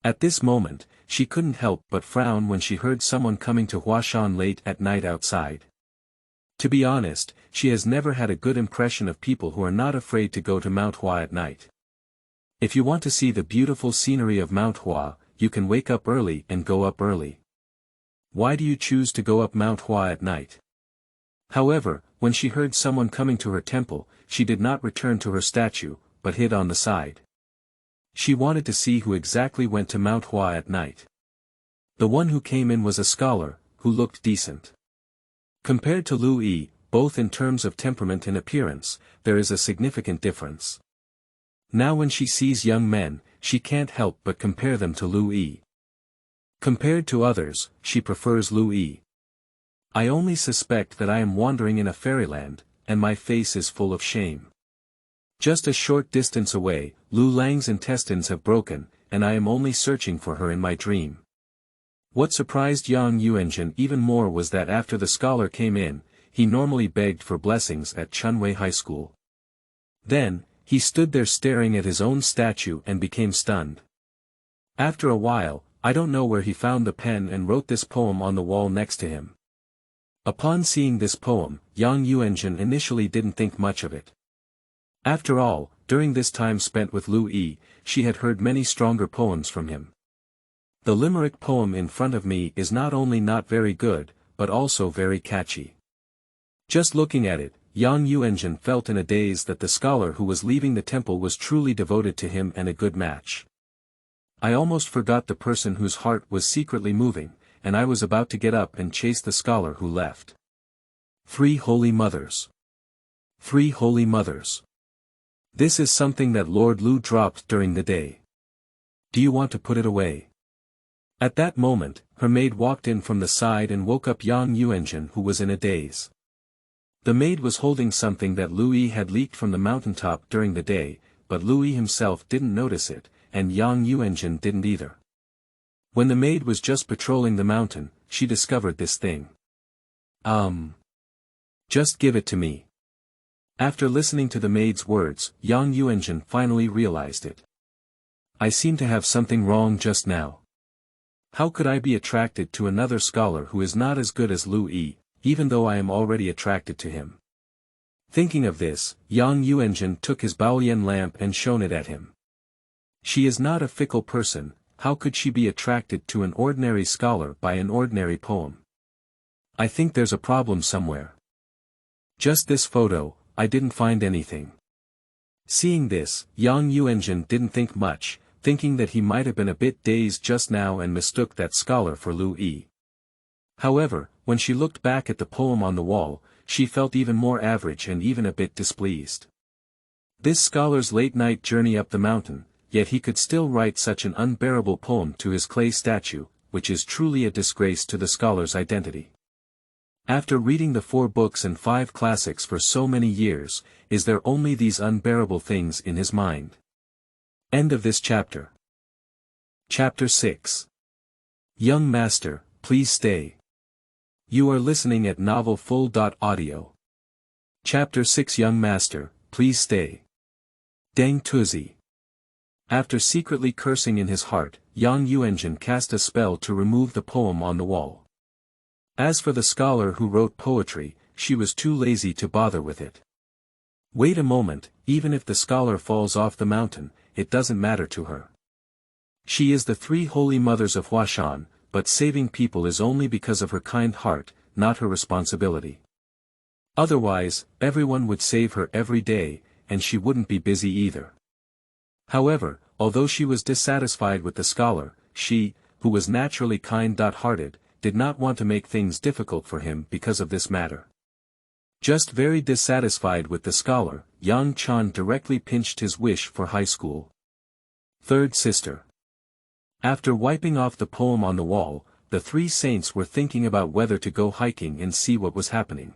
At this moment, she couldn't help but frown when she heard someone coming to Huashan late at night outside. To be honest, she has never had a good impression of people who are not afraid to go to Mount Hua at night. If you want to see the beautiful scenery of Mount Hua, you can wake up early and go up early. Why do you choose to go up Mount Hua at night? However, when she heard someone coming to her temple, she did not return to her statue, but hid on the side. She wanted to see who exactly went to Mount Hua at night. The one who came in was a scholar, who looked decent. Compared to Lu Yi, both in terms of temperament and appearance, there is a significant difference. Now when she sees young men, she can't help but compare them to Lu Yi. Compared to others, she prefers Lu Yi. I only suspect that I am wandering in a fairyland, and my face is full of shame. Just a short distance away, Lu Lang's intestines have broken, and I am only searching for her in my dream. What surprised Yang Yuanzhen even more was that after the scholar came in, he normally begged for blessings at Chunwei High School. Then, he stood there staring at his own statue and became stunned. After a while, I don't know where he found the pen and wrote this poem on the wall next to him. Upon seeing this poem, Yang Yuanzhen initially didn't think much of it. After all, during this time spent with Lu Yi, she had heard many stronger poems from him. The limerick poem in front of me is not only not very good, but also very catchy. Just looking at it, Yang Yuanjun felt in a daze that the scholar who was leaving the temple was truly devoted to him and a good match. I almost forgot the person whose heart was secretly moving, and I was about to get up and chase the scholar who left. 3 Holy Mothers. 3 Holy Mothers. This is something that Lord Lu dropped during the day. Do you want to put it away? At that moment, her maid walked in from the side and woke up Yang Yuanjun, who was in a daze. The maid was holding something that Louis had leaked from the mountaintop during the day, but Louis himself didn't notice it, and Yang Yuanjun didn't either. When the maid was just patrolling the mountain, she discovered this thing. Just give it to me. After listening to the maid's words, Yang Yuanjun finally realized it. I seem to have something wrong just now. How could I be attracted to another scholar who is not as good as Lu Yi, even though I am already attracted to him? Thinking of this, Yang Yuanjun took his Baoyan lamp and shone it at him. She is not a fickle person, how could she be attracted to an ordinary scholar by an ordinary poem? I think there's a problem somewhere. Just this photo, I didn't find anything. Seeing this, Yang Yuanjun didn't think much, thinking that he might have been a bit dazed just now and mistook that scholar for Lu Yi. However, when she looked back at the poem on the wall, she felt even more average and even a bit displeased. This scholar's late-night journey up the mountain, yet he could still write such an unbearable poem to his clay statue, which is truly a disgrace to the scholar's identity. After reading the 4 books and 5 classics for so many years, is there only these unbearable things in his mind? End of this chapter. Chapter 6. Young Master, please stay. You are listening at novelfull.audio. Chapter 6. Young Master, please stay. Deng Tuzi. After secretly cursing in his heart, Yang Yuanjun cast a spell to remove the poem on the wall. As for the scholar who wrote poetry, she was too lazy to bother with it. Wait a moment, even if the scholar falls off the mountain, it doesn't matter to her. She is the 3 holy mothers of Huashan, but saving people is only because of her kind heart, not her responsibility. Otherwise, everyone would save her every day, and she wouldn't be busy either. However, although she was dissatisfied with the scholar, she, who was naturally kind-hearted, did not want to make things difficult for him because of this matter. Just very dissatisfied with the scholar, Yang Chan directly pinched his wish for high school. Third sister. After wiping off the poem on the wall, the 3 saints were thinking about whether to go hiking and see what was happening.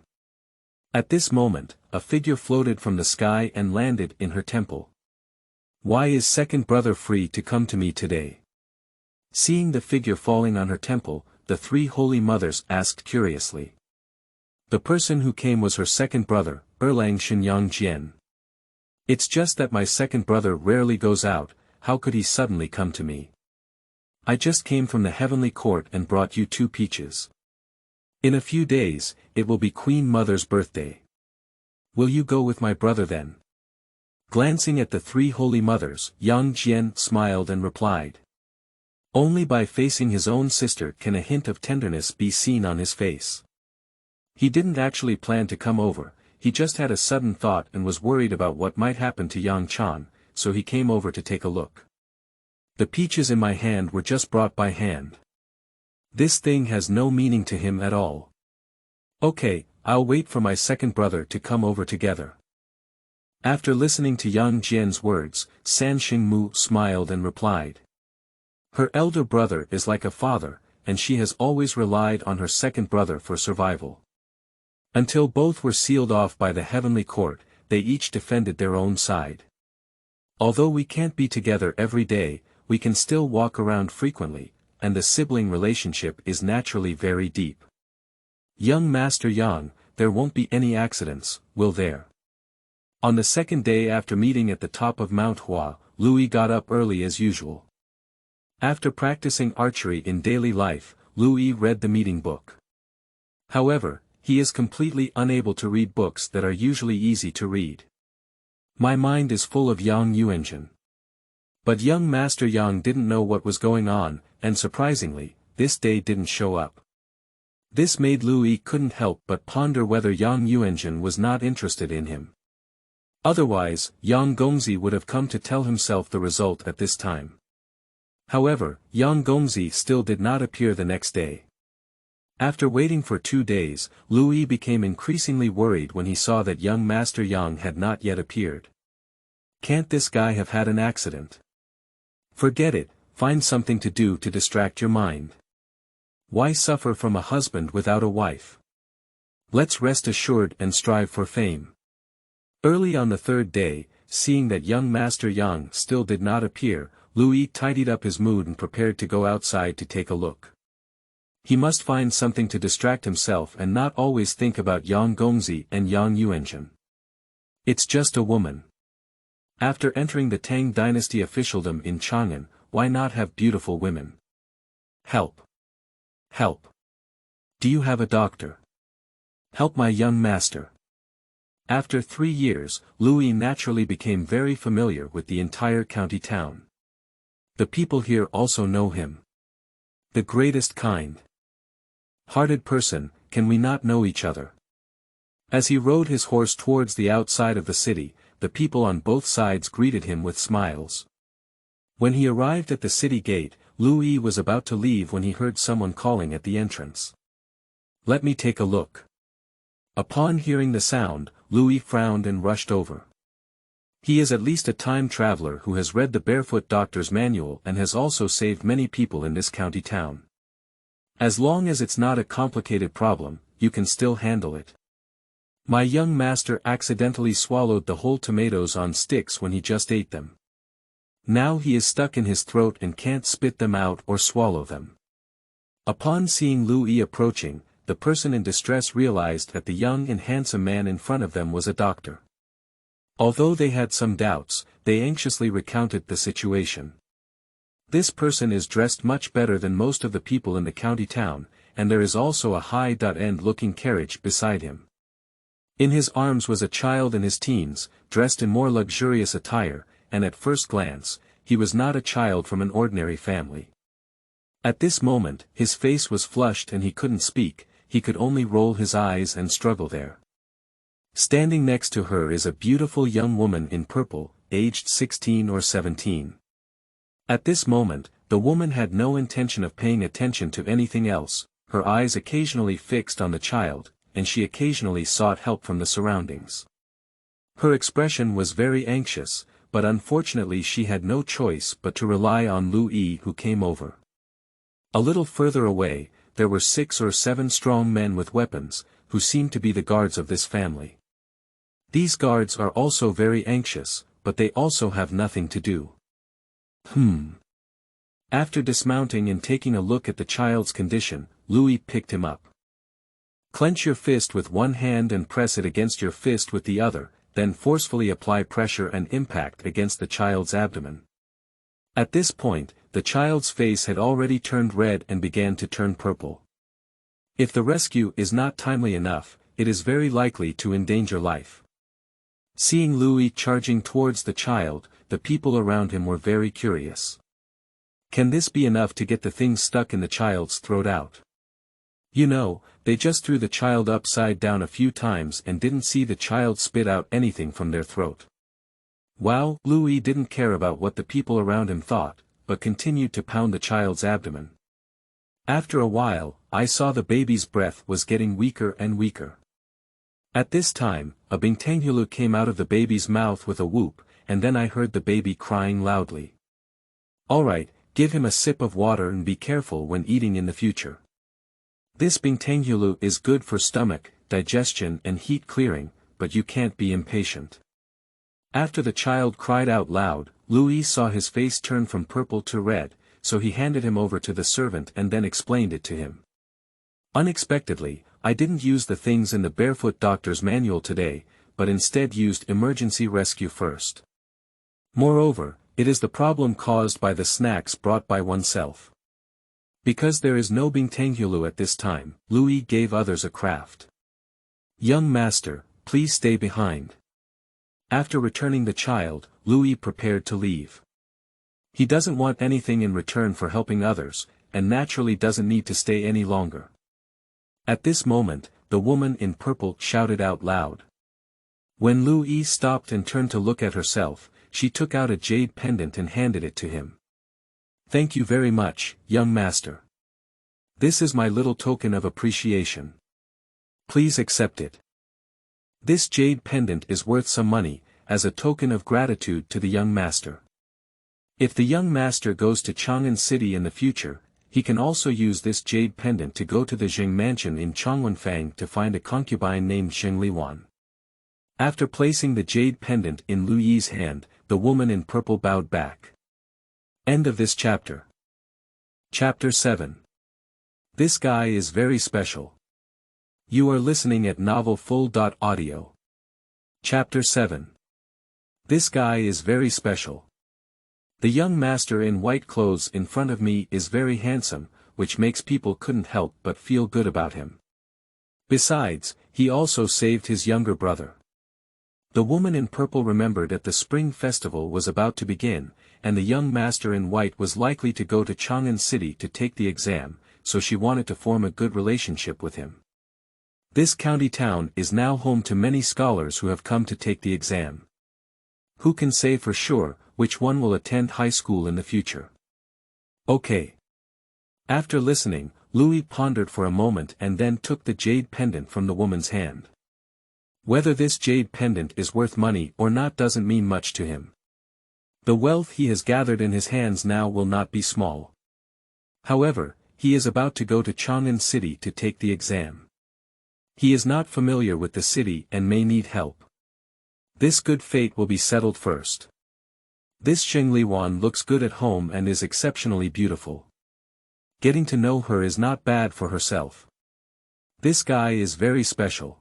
At this moment, a figure floated from the sky and landed in her temple. Why is second brother free to come to me today? Seeing the figure falling on her temple, the 3 holy mothers asked curiously. The person who came was her second brother, Erlang Shenyang Jian. It's just that my second brother rarely goes out, how could he suddenly come to me? I just came from the heavenly court and brought you 2 peaches. In a few days, it will be Queen Mother's birthday. Will you go with my brother then? Glancing at the 3 holy mothers, Yang Jian smiled and replied. Only by facing his own sister can a hint of tenderness be seen on his face. He didn't actually plan to come over, he just had a sudden thought and was worried about what might happen to Yang Chan, so he came over to take a look. The peaches in my hand were just brought by hand. This thing has no meaning to him at all. Okay, I'll wait for my second brother to come over together. After listening to Yang Jian's words, San Xingmu smiled and replied. Her elder brother is like a father, and she has always relied on her second brother for survival. Until both were sealed off by the heavenly court, they each defended their own side. Although we can't be together every day, we can still walk around frequently, and the sibling relationship is naturally very deep. Young Master Yang, there won't be any accidents, will there? On the second day after meeting at the top of Mount Hua, Louis got up early as usual. After practicing archery in daily life, Louis read the meeting book. However, he is completely unable to read books that are usually easy to read. My mind is full of Yang Yuanjun. But young Master Yang didn't know what was going on, and surprisingly, this day didn't show up. This made Louis couldn't help but ponder whether Yang Yuanzhen was not interested in him. Otherwise, Yang Gongzi would have come to tell himself the result at this time. However, Yang Gongzi still did not appear the next day. After waiting for 2 days, Louis became increasingly worried when he saw that young Master Yang had not yet appeared. Can't this guy have had an accident? Forget it, find something to do to distract your mind. Why suffer from a husband without a wife? Let's rest assured and strive for fame. Early on the 3rd day, seeing that young Master Yang still did not appear, Louis tidied up his mood and prepared to go outside to take a look. He must find something to distract himself and not always think about Yang Gongzi and Yang Yuanzhen. It's just a woman. After entering the Tang dynasty officialdom in Chang'an, why not have beautiful women? Help! Help! Do you have a doctor? Help my young master. After 3 years, Louis naturally became very familiar with the entire county town. The people here also know him. The greatest kind-hearted person, can we not know each other? As he rode his horse towards the outside of the city, the people on both sides greeted him with smiles. When he arrived at the city gate, Louis was about to leave when he heard someone calling at the entrance. Let me take a look. Upon hearing the sound, Louis frowned and rushed over. He is at least a time traveler who has read the Barefoot Doctor's Manual and has also saved many people in this county town. As long as it's not a complicated problem, you can still handle it. My young master accidentally swallowed the whole tomatoes on sticks when he just ate them. Now he is stuck in his throat and can't spit them out or swallow them. Upon seeing Louis approaching, the person in distress realized that the young and handsome man in front of them was a doctor. Although they had some doubts, they anxiously recounted the situation. This person is dressed much better than most of the people in the county town, and there is also a high-end looking carriage beside him. In his arms was a child in his teens, dressed in more luxurious attire, and at first glance, he was not a child from an ordinary family. At this moment, his face was flushed and he couldn't speak, he could only roll his eyes and struggle there. Standing next to her is a beautiful young woman in purple, aged 16 or 17. At this moment, the woman had no intention of paying attention to anything else, her eyes occasionally fixed on the child, and she occasionally sought help from the surroundings. Her expression was very anxious, but unfortunately she had no choice but to rely on Louis, who came over. A little further away, there were 6 or 7 strong men with weapons, who seemed to be the guards of this family. These guards are also very anxious, but they also have nothing to do. After dismounting and taking a look at the child's condition, Louis picked him up. Clench your fist with one hand and press it against your fist with the other, then forcefully apply pressure and impact against the child's abdomen. At this point, the child's face had already turned red and began to turn purple. If the rescue is not timely enough, it is very likely to endanger life. Seeing Louis charging towards the child, the people around him were very curious. Can this be enough to get the thing stuck in the child's throat out? You know, they just threw the child upside down a few times and didn't see the child spit out anything from their throat. Wow, Louis didn't care about what the people around him thought, but continued to pound the child's abdomen. After a while, I saw the baby's breath was getting weaker and weaker. At this time, a bingtanghulu came out of the baby's mouth with a whoop, and then I heard the baby crying loudly. Alright, give him a sip of water and be careful when eating in the future. This bingtanghulu is good for stomach, digestion and heat clearing, but you can't be impatient. After the child cried out loud, Louis saw his face turn from purple to red, so he handed him over to the servant and then explained it to him. Unexpectedly, I didn't use the things in the Barefoot Doctor's Manual today, but instead used emergency rescue first. Moreover, it is the problem caused by the snacks brought by oneself. Because there is no bingtanghulu at this time, Louis gave others a craft. Young master, please stay behind. After returning the child, Louis prepared to leave. He doesn't want anything in return for helping others, and naturally doesn't need to stay any longer. At this moment, the woman in purple shouted out loud. When Lu Yi stopped and turned to look at herself, she took out a jade pendant and handed it to him. "Thank you very much, young master. This is my little token of appreciation. Please accept it. This jade pendant is worth some money, as a token of gratitude to the young master. If the young master goes to Chang'an City in the future, he can also use this jade pendant to go to the Jing mansion in Changwonfang to find a concubine named Xingliwan." After placing the jade pendant in Lu Yi's hand, the woman in purple bowed back. End of this chapter. Chapter 7. This guy is very special. You are listening at novelfull.audio. Chapter 7. This guy is very special. The young master in white clothes in front of me is very handsome, which makes people couldn't help but feel good about him. Besides, he also saved his younger brother. The woman in purple remembered that the spring festival was about to begin, and the young master in white was likely to go to Chang'an City to take the exam, so she wanted to form a good relationship with him. This county town is now home to many scholars who have come to take the exam. Who can say for sure which one will attend high school in the future? Okay. After listening, Louis pondered for a moment and then took the jade pendant from the woman's hand. Whether this jade pendant is worth money or not doesn't mean much to him. The wealth he has gathered in his hands now will not be small. However, he is about to go to Chang'an City to take the exam. He is not familiar with the city and may need help. This good fate will be settled first. This Xingliwan looks good at home and is exceptionally beautiful. Getting to know her is not bad for herself. This guy is very special.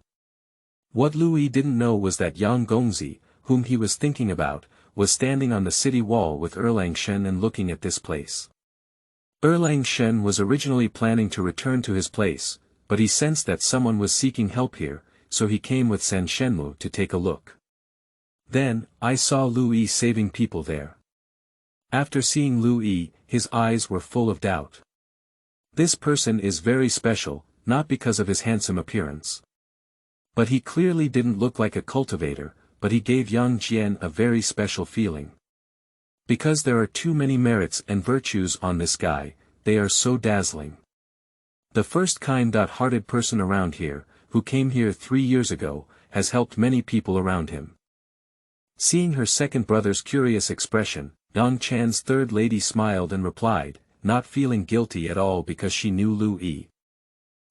What Louis didn't know was that Yang Gongzi, whom he was thinking about, was standing on the city wall with Erlang Shen and looking at this place. Erlang Shen was originally planning to return to his place, but he sensed that someone was seeking help here, so he came with San Shenmu to take a look. Then, I saw Louis saving people there. After seeing Louis, his eyes were full of doubt. This person is very special, not because of his handsome appearance. But he clearly didn't look like a cultivator, but he gave Yang Jian a very special feeling. Because there are too many merits and virtues on this guy, they are so dazzling. The first kind-hearted person around here, who came here 3 years ago, has helped many people around him. Seeing her second brother's curious expression, Yang Chan's third lady smiled and replied, not feeling guilty at all because she knew Lu Yi.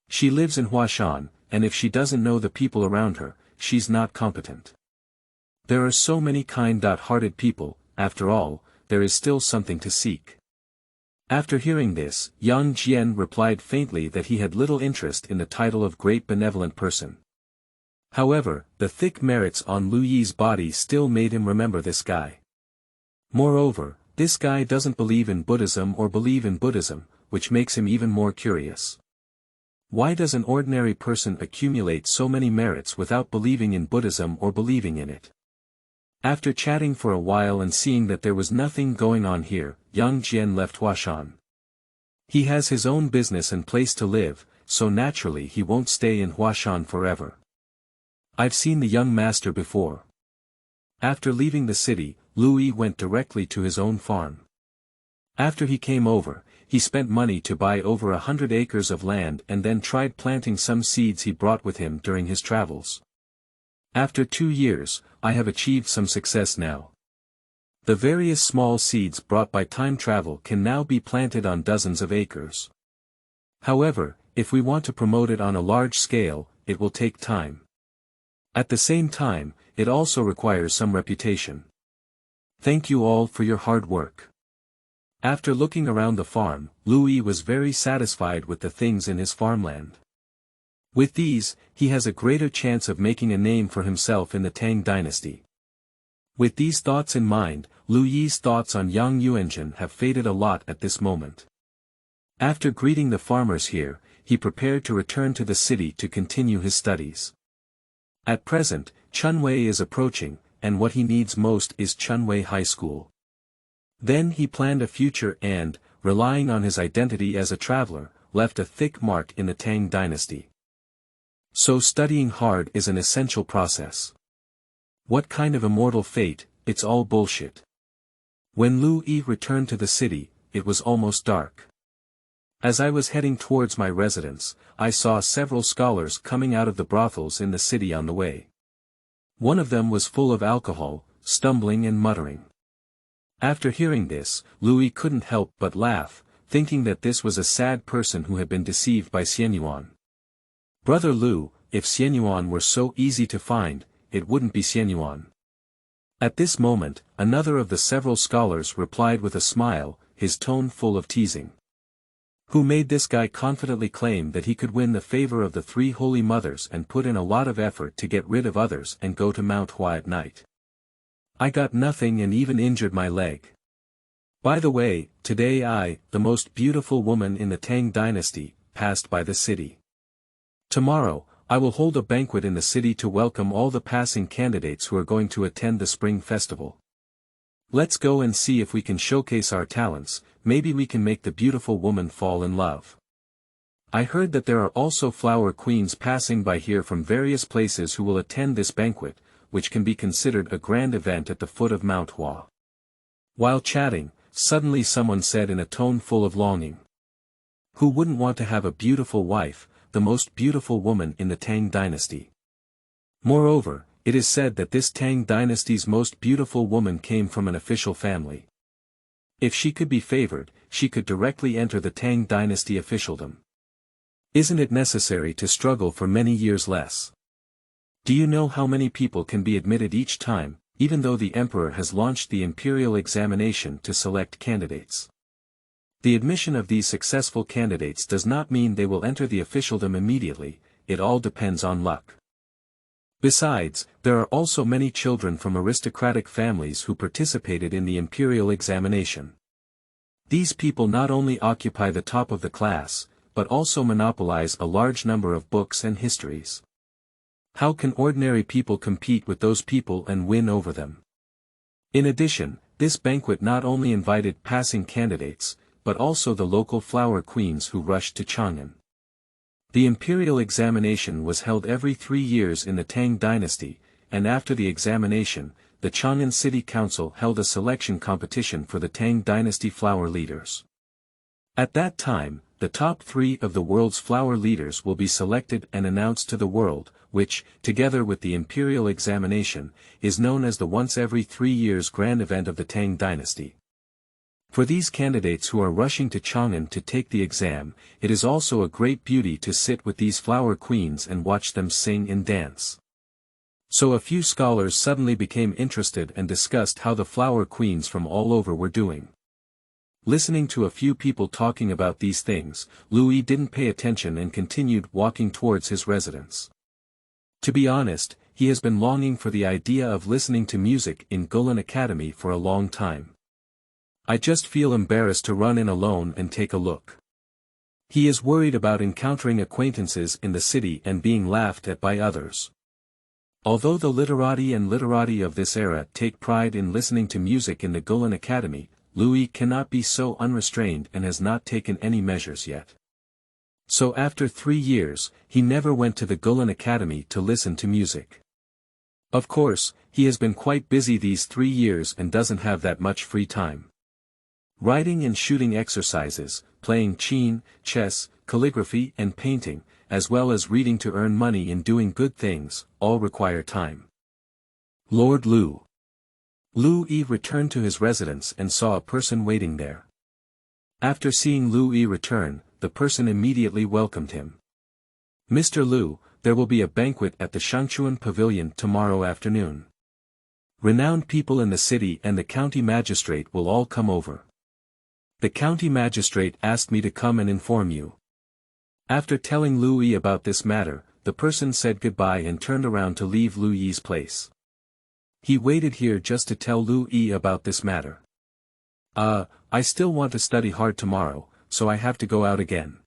She lives in Huashan, and if she doesn't know the people around her, she's not competent. There are so many kind-hearted people, after all, there is still something to seek. After hearing this, Yang Jian replied faintly that he had little interest in the title of great benevolent person. However, the thick merits on Lu Yi's body still made him remember this guy. Moreover, this guy doesn't believe in Buddhism or believe in Buddhism, which makes him even more curious. Why does an ordinary person accumulate so many merits without believing in Buddhism or believing in it? After chatting for a while and seeing that there was nothing going on here, Yang Jian left Huashan. He has his own business and place to live, so naturally he won't stay in Huashan forever. I've seen the young master before. After leaving the city, Louis went directly to his own farm. After he came over, he spent money to buy over 100 acres of land and then tried planting some seeds he brought with him during his travels. After 2 years, I have achieved some success now. The various small seeds brought by time travel can now be planted on dozens of acres. However, if we want to promote it on a large scale, it will take time. At the same time, it also requires some reputation. Thank you all for your hard work. After looking around the farm, Louis was very satisfied with the things in his farmland. With these, he has a greater chance of making a name for himself in the Tang dynasty. With these thoughts in mind, Lu Yi's thoughts on Yang Yuanjun have faded a lot at this moment. After greeting the farmers here, he prepared to return to the city to continue his studies. At present, Chunwei is approaching, and what he needs most is Chunwei High School. Then he planned a future and, relying on his identity as a traveler, left a thick mark in the Tang dynasty. So studying hard is an essential process. What kind of immortal fate? It's all bullshit. When Lu Yi returned to the city, it was almost dark. As I was heading towards my residence, I saw several scholars coming out of the brothels in the city on the way. One of them was full of alcohol, stumbling and muttering. After hearing this, Lu Yi couldn't help but laugh, thinking that this was a sad person who had been deceived by Xianyuan. Brother Lu, if Xianyuan were so easy to find, it wouldn't be Xianyuan. At this moment, another of the several scholars replied with a smile, his tone full of teasing. Who made this guy confidently claim that he could win the favor of the three holy mothers and put in a lot of effort to get rid of others and go to Mount Hua at night? I got nothing and even injured my leg. By the way, today I, the most beautiful woman in the Tang dynasty, passed by the city. Tomorrow, I will hold a banquet in the city to welcome all the passing candidates who are going to attend the spring festival. Let's go and see if we can showcase our talents, maybe we can make the beautiful woman fall in love. I heard that there are also flower queens passing by here from various places who will attend this banquet, which can be considered a grand event at the foot of Mount Hua. While chatting, suddenly someone said in a tone full of longing. Who wouldn't want to have a beautiful wife, the most beautiful woman in the Tang dynasty? Moreover, it is said that this Tang dynasty's most beautiful woman came from an official family. If she could be favored, she could directly enter the Tang dynasty officialdom. Isn't it necessary to struggle for many years less? Do you know how many people can be admitted each time, even though the emperor has launched the imperial examination to select candidates? The admission of these successful candidates does not mean they will enter the officialdom immediately, it all depends on luck. Besides, there are also many children from aristocratic families who participated in the imperial examination. These people not only occupy the top of the class, but also monopolize a large number of books and histories. How can ordinary people compete with those people and win over them? In addition, this banquet not only invited passing candidates, but also the local flower queens who rushed to Chang'an. The imperial examination was held every 3 years in the Tang dynasty, and after the examination, the Chang'an City Council held a selection competition for the Tang dynasty flower leaders. At that time, the top 3 of the world's flower leaders will be selected and announced to the world, which, together with the imperial examination, is known as the once every 3 years grand event of the Tang dynasty. For these candidates who are rushing to Chang'an to take the exam, it is also a great beauty to sit with these flower queens and watch them sing and dance. So a few scholars suddenly became interested and discussed how the flower queens from all over were doing. Listening to a few people talking about these things, Lu Yi didn't pay attention and continued walking towards his residence. To be honest, he has been longing for the idea of listening to music in Gulan Academy for a long time. I just feel embarrassed to run in alone and take a look. He is worried about encountering acquaintances in the city and being laughed at by others. Although the literati and literati of this era take pride in listening to music in the Gulan Academy, Lu Yi cannot be so unrestrained and has not taken any measures yet. So after 3 years, he never went to the Gulan Academy to listen to music. Of course, he has been quite busy these 3 years and doesn't have that much free time. Writing and shooting exercises, playing Qin, chess, calligraphy and painting, as well as reading to earn money and doing good things, all require time. Lord Lu. Lu Yi returned to his residence and saw a person waiting there. After seeing Lu Yi return, the person immediately welcomed him. Mr. Lu, there will be a banquet at the Shangchuan Pavilion tomorrow afternoon. Renowned people in the city and the county magistrate will all come over. The county magistrate asked me to come and inform you. After telling Lu Yi about this matter, the person said goodbye and turned around to leave Lu Yi's place. He waited here just to tell Lu Yi about this matter. I still want to study hard tomorrow, so I have to go out again.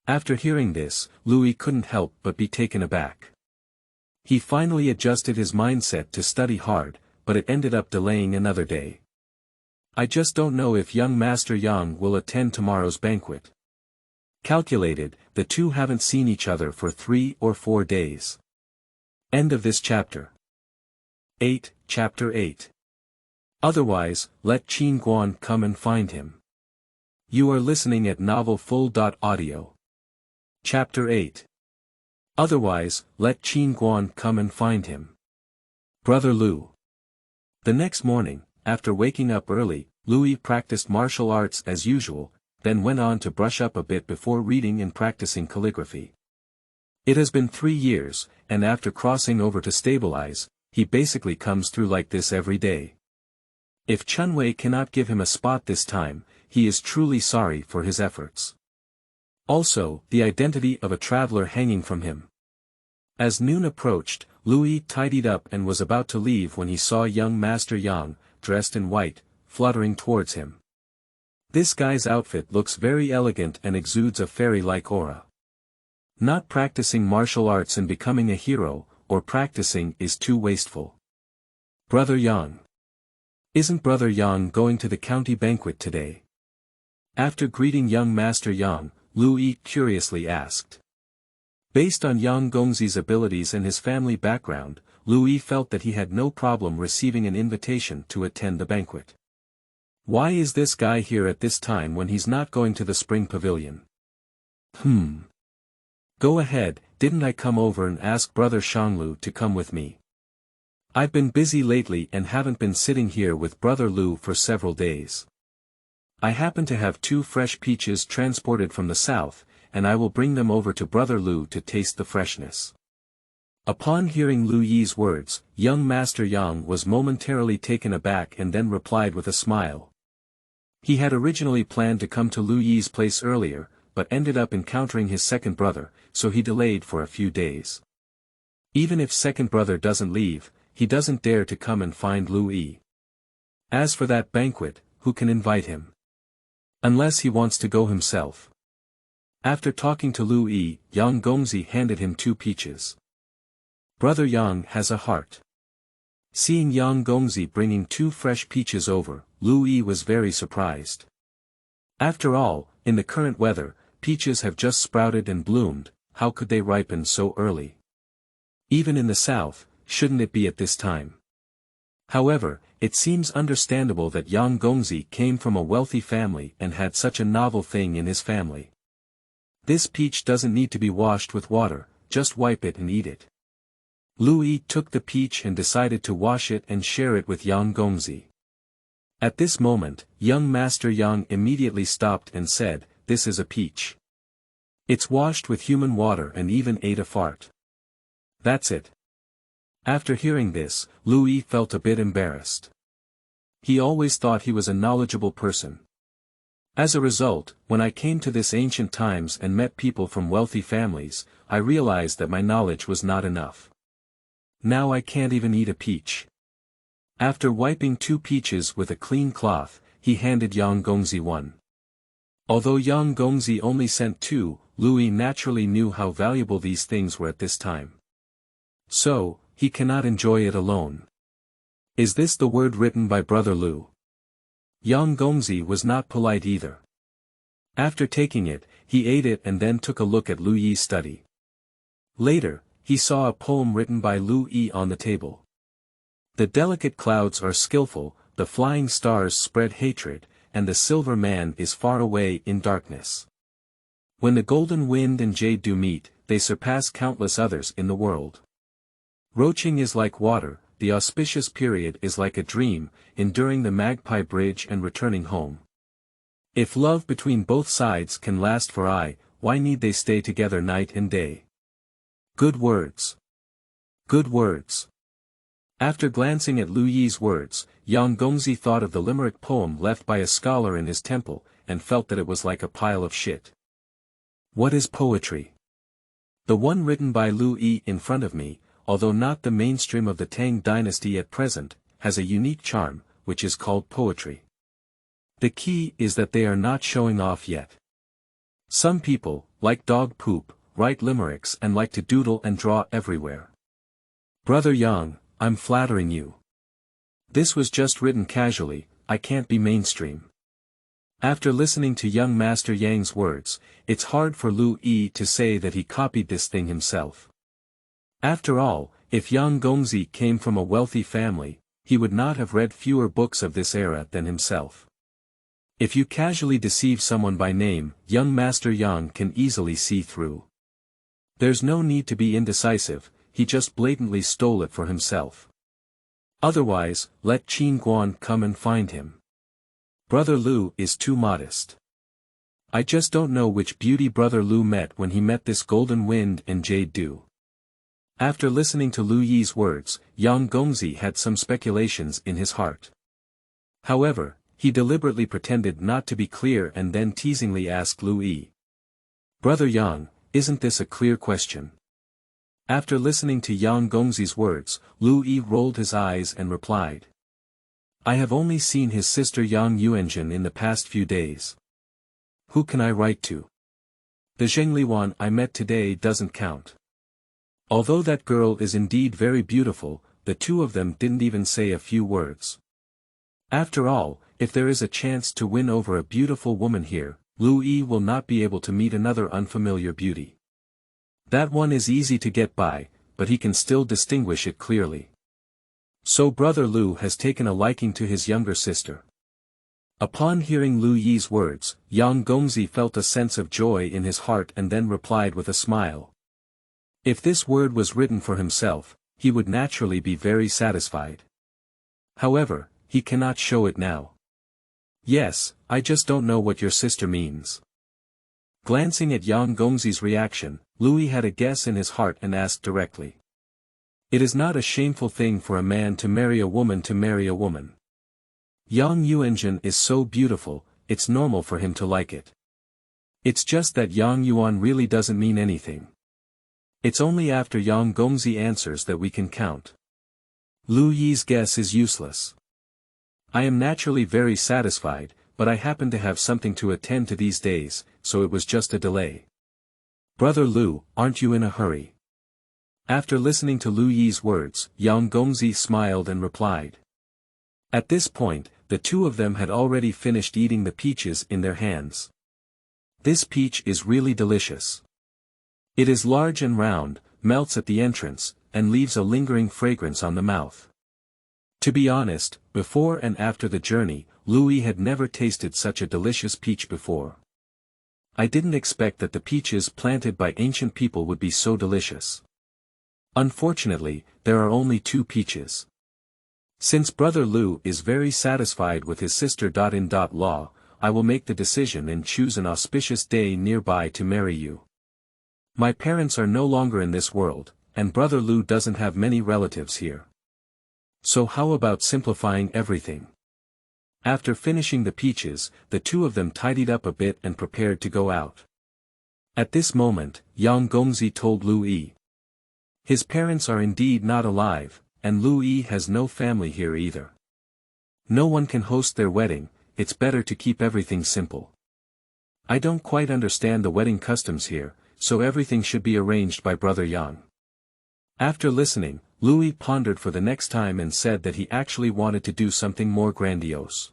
After hearing this, Lu Yi couldn't help but be taken aback. He finally adjusted his mindset to study hard, but it ended up delaying another day. I just don't know if young Master Yang will attend tomorrow's banquet. Calculated, the two haven't seen each other for 3 or 4 days. End of this chapter. 8. Chapter 8. Otherwise, let Qin Guan come and find him. You are listening at novelfull.audio. Chapter 8. Otherwise, let Qin Guan come and find him. Brother Lu. The next morning, after waking up early, Louis practiced martial arts as usual, then went on to brush up a bit before reading and practicing calligraphy. It has been 3 years, and after crossing over to stabilize, he basically comes through like this every day. If Chunwei cannot give him a spot this time, he is truly sorry for his efforts. Also, the identity of a traveler hanging from him. As noon approached, Louis tidied up and was about to leave when he saw young Master Yang, dressed in white, fluttering towards him. This guy's outfit looks very elegant and exudes a fairy-like aura. Not practicing martial arts and becoming a hero, or practicing is too wasteful. Brother Yang. Isn't Brother Yang going to the county banquet today? After greeting young Master Yang, Louis curiously asked. Based on Yang Gongzi's abilities and his family background, Louis felt that he had no problem receiving an invitation to attend the banquet. Why is this guy here at this time when he's not going to the spring pavilion? Go ahead, didn't I come over and ask Brother Shanglu to come with me? I've been busy lately and haven't been sitting here with Brother Lu for several days. I happen to have 2 fresh peaches transported from the south, and I will bring them over to Brother Lu to taste the freshness. Upon hearing Lu Yi's words, young Master Yang was momentarily taken aback and then replied with a smile. He had originally planned to come to Lu Yi's place earlier, but ended up encountering his second brother, so he delayed for a few days. Even if second brother doesn't leave, he doesn't dare to come and find Lu Yi. As for that banquet, who can invite him? Unless he wants to go himself. After talking to Lu Yi, Yang Gongzi handed him 2 peaches. Brother Yang has a heart. Seeing Yang Gongzi bringing 2 fresh peaches over, Lu Yi was very surprised. After all, in the current weather, peaches have just sprouted and bloomed, how could they ripen so early? Even in the south, shouldn't it be at this time? However, it seems understandable that Yang Gongzi came from a wealthy family and had such a novel thing in his family. This peach doesn't need to be washed with water, just wipe it and eat it. Lu Yi took the peach and decided to wash it and share it with Yang Gongzi. At this moment, young Master Yang immediately stopped and said, "This is a peach. It's washed with human water and even ate a fart. That's it." After hearing this, Lu Yi felt a bit embarrassed. He always thought he was a knowledgeable person. As a result, when I came to this ancient times and met people from wealthy families, I realized that my knowledge was not enough. Now I can't even eat a peach. After wiping 2 peaches with a clean cloth, he handed Yang Gongzi 1. Although Yang Gongzi only sent 2, Louis naturally knew how valuable these things were at this time. So, he cannot enjoy it alone. Is this the word written by Brother Lu? Yang Gongzi was not polite either. After taking it, he ate it and then took a look at Lu Yi's study. Later, he saw a poem written by Lu Yi on the table. The delicate clouds are skillful, the flying stars spread hatred, and the silver man is far away in darkness. When the golden wind and jade do meet, they surpass countless others in the world. Roaching is like water, the auspicious period is like a dream, enduring the magpie bridge and returning home. If love between both sides can last for aye, why need they stay together night and day? Good words. Good words. After glancing at Lu Yi's words, Yang Gongzi thought of the limerick poem left by a scholar in his temple, and felt that it was like a pile of shit. What is poetry? The one written by Lu Yi in front of me, although not the mainstream of the Tang dynasty at present, has a unique charm, which is called poetry. The key is that they are not showing off yet. Some people, like dog poop, write limericks and like to doodle and draw everywhere. Brother Yang, I'm flattering you. This was just written casually, I can't be mainstream. After listening to young Master Yang's words, it's hard for Lu Yi to say that he copied this thing himself. After all, if Yang Gongzi came from a wealthy family, he would not have read fewer books of this era than himself. If you casually deceive someone by name, young Master Yang can easily see through. There's no need to be indecisive, he just blatantly stole it for himself. Otherwise, let Qin Guan come and find him. Brother Lu is too modest. I just don't know which beauty Brother Lu met when he met this golden wind and jade dew. After listening to Lu Yi's words, Yang Gongzi had some speculations in his heart. However, he deliberately pretended not to be clear and then teasingly asked Lu Yi. Brother Yang, isn't this a clear question? After listening to Yang Gongzi's words, Lu Yi rolled his eyes and replied. I have only seen his sister Yang Yuanjun in the past few days. Who can I write to? The Zhengliwan I met today doesn't count. Although that girl is indeed very beautiful, the two of them didn't even say a few words. After all, if there is a chance to win over a beautiful woman here, Lu Yi will not be able to meet another unfamiliar beauty. That one is easy to get by, but he can still distinguish it clearly. So Brother Lu has taken a liking to his younger sister. Upon hearing Lu Yi's words, Yang Gongzi felt a sense of joy in his heart and then replied with a smile. If this word was written for himself, he would naturally be very satisfied. However, he cannot show it now. Yes, I just don't know what your sister means. Glancing at Yang Gongzi's reaction, Louis had a guess in his heart and asked directly. It is not a shameful thing for a man to marry a woman to marry a woman. Yang Yuanjun is so beautiful, it's normal for him to like it. It's just that Yang Yuan really doesn't mean anything. It's only after Yang Gongzi answers that we can count. Lu Yi's guess is useless. I am naturally very satisfied, but I happen to have something to attend to these days, so it was just a delay. Brother Lu, aren't you in a hurry? After listening to Lu Yi's words, Yang Gongzi smiled and replied. At this point, the two of them had already finished eating the peaches in their hands. This peach is really delicious. It is large and round, melts at the entrance, and leaves a lingering fragrance on the mouth. To be honest, before and after the journey, Louis had never tasted such a delicious peach before. I didn't expect that the peaches planted by ancient people would be so delicious. Unfortunately, there are only 2 peaches. Since Brother Lu is very satisfied with his sister-in-law, I will make the decision and choose an auspicious day nearby to marry you. My parents are no longer in this world, and Brother Lu doesn't have many relatives here. So how about simplifying everything? After finishing the peaches, the two of them tidied up a bit and prepared to go out. At this moment, Yang Gongzi told Lu Yi. His parents are indeed not alive, and Lu Yi has no family here either. No one can host their wedding, it's better to keep everything simple. I don't quite understand the wedding customs here, so everything should be arranged by Brother Yang. After listening, Louis pondered for the next time and said that he actually wanted to do something more grandiose.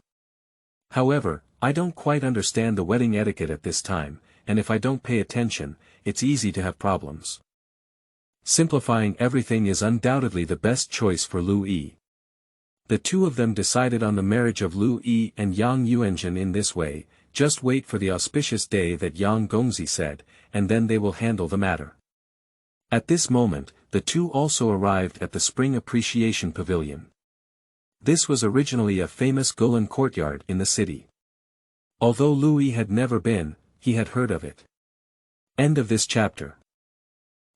However, I don't quite understand the wedding etiquette at this time, and if I don't pay attention, it's easy to have problems. Simplifying everything is undoubtedly the best choice for Lu Yi. The two of them decided on the marriage of Lu Yi and Yang Yuanjun in this way. Just wait for the auspicious day that Yang Gongzi said, and then they will handle the matter. At this moment, the two also arrived at the Spring Appreciation Pavilion. This was originally a famous Golan courtyard in the city. Although Louis had never been, he had heard of it. End of this chapter.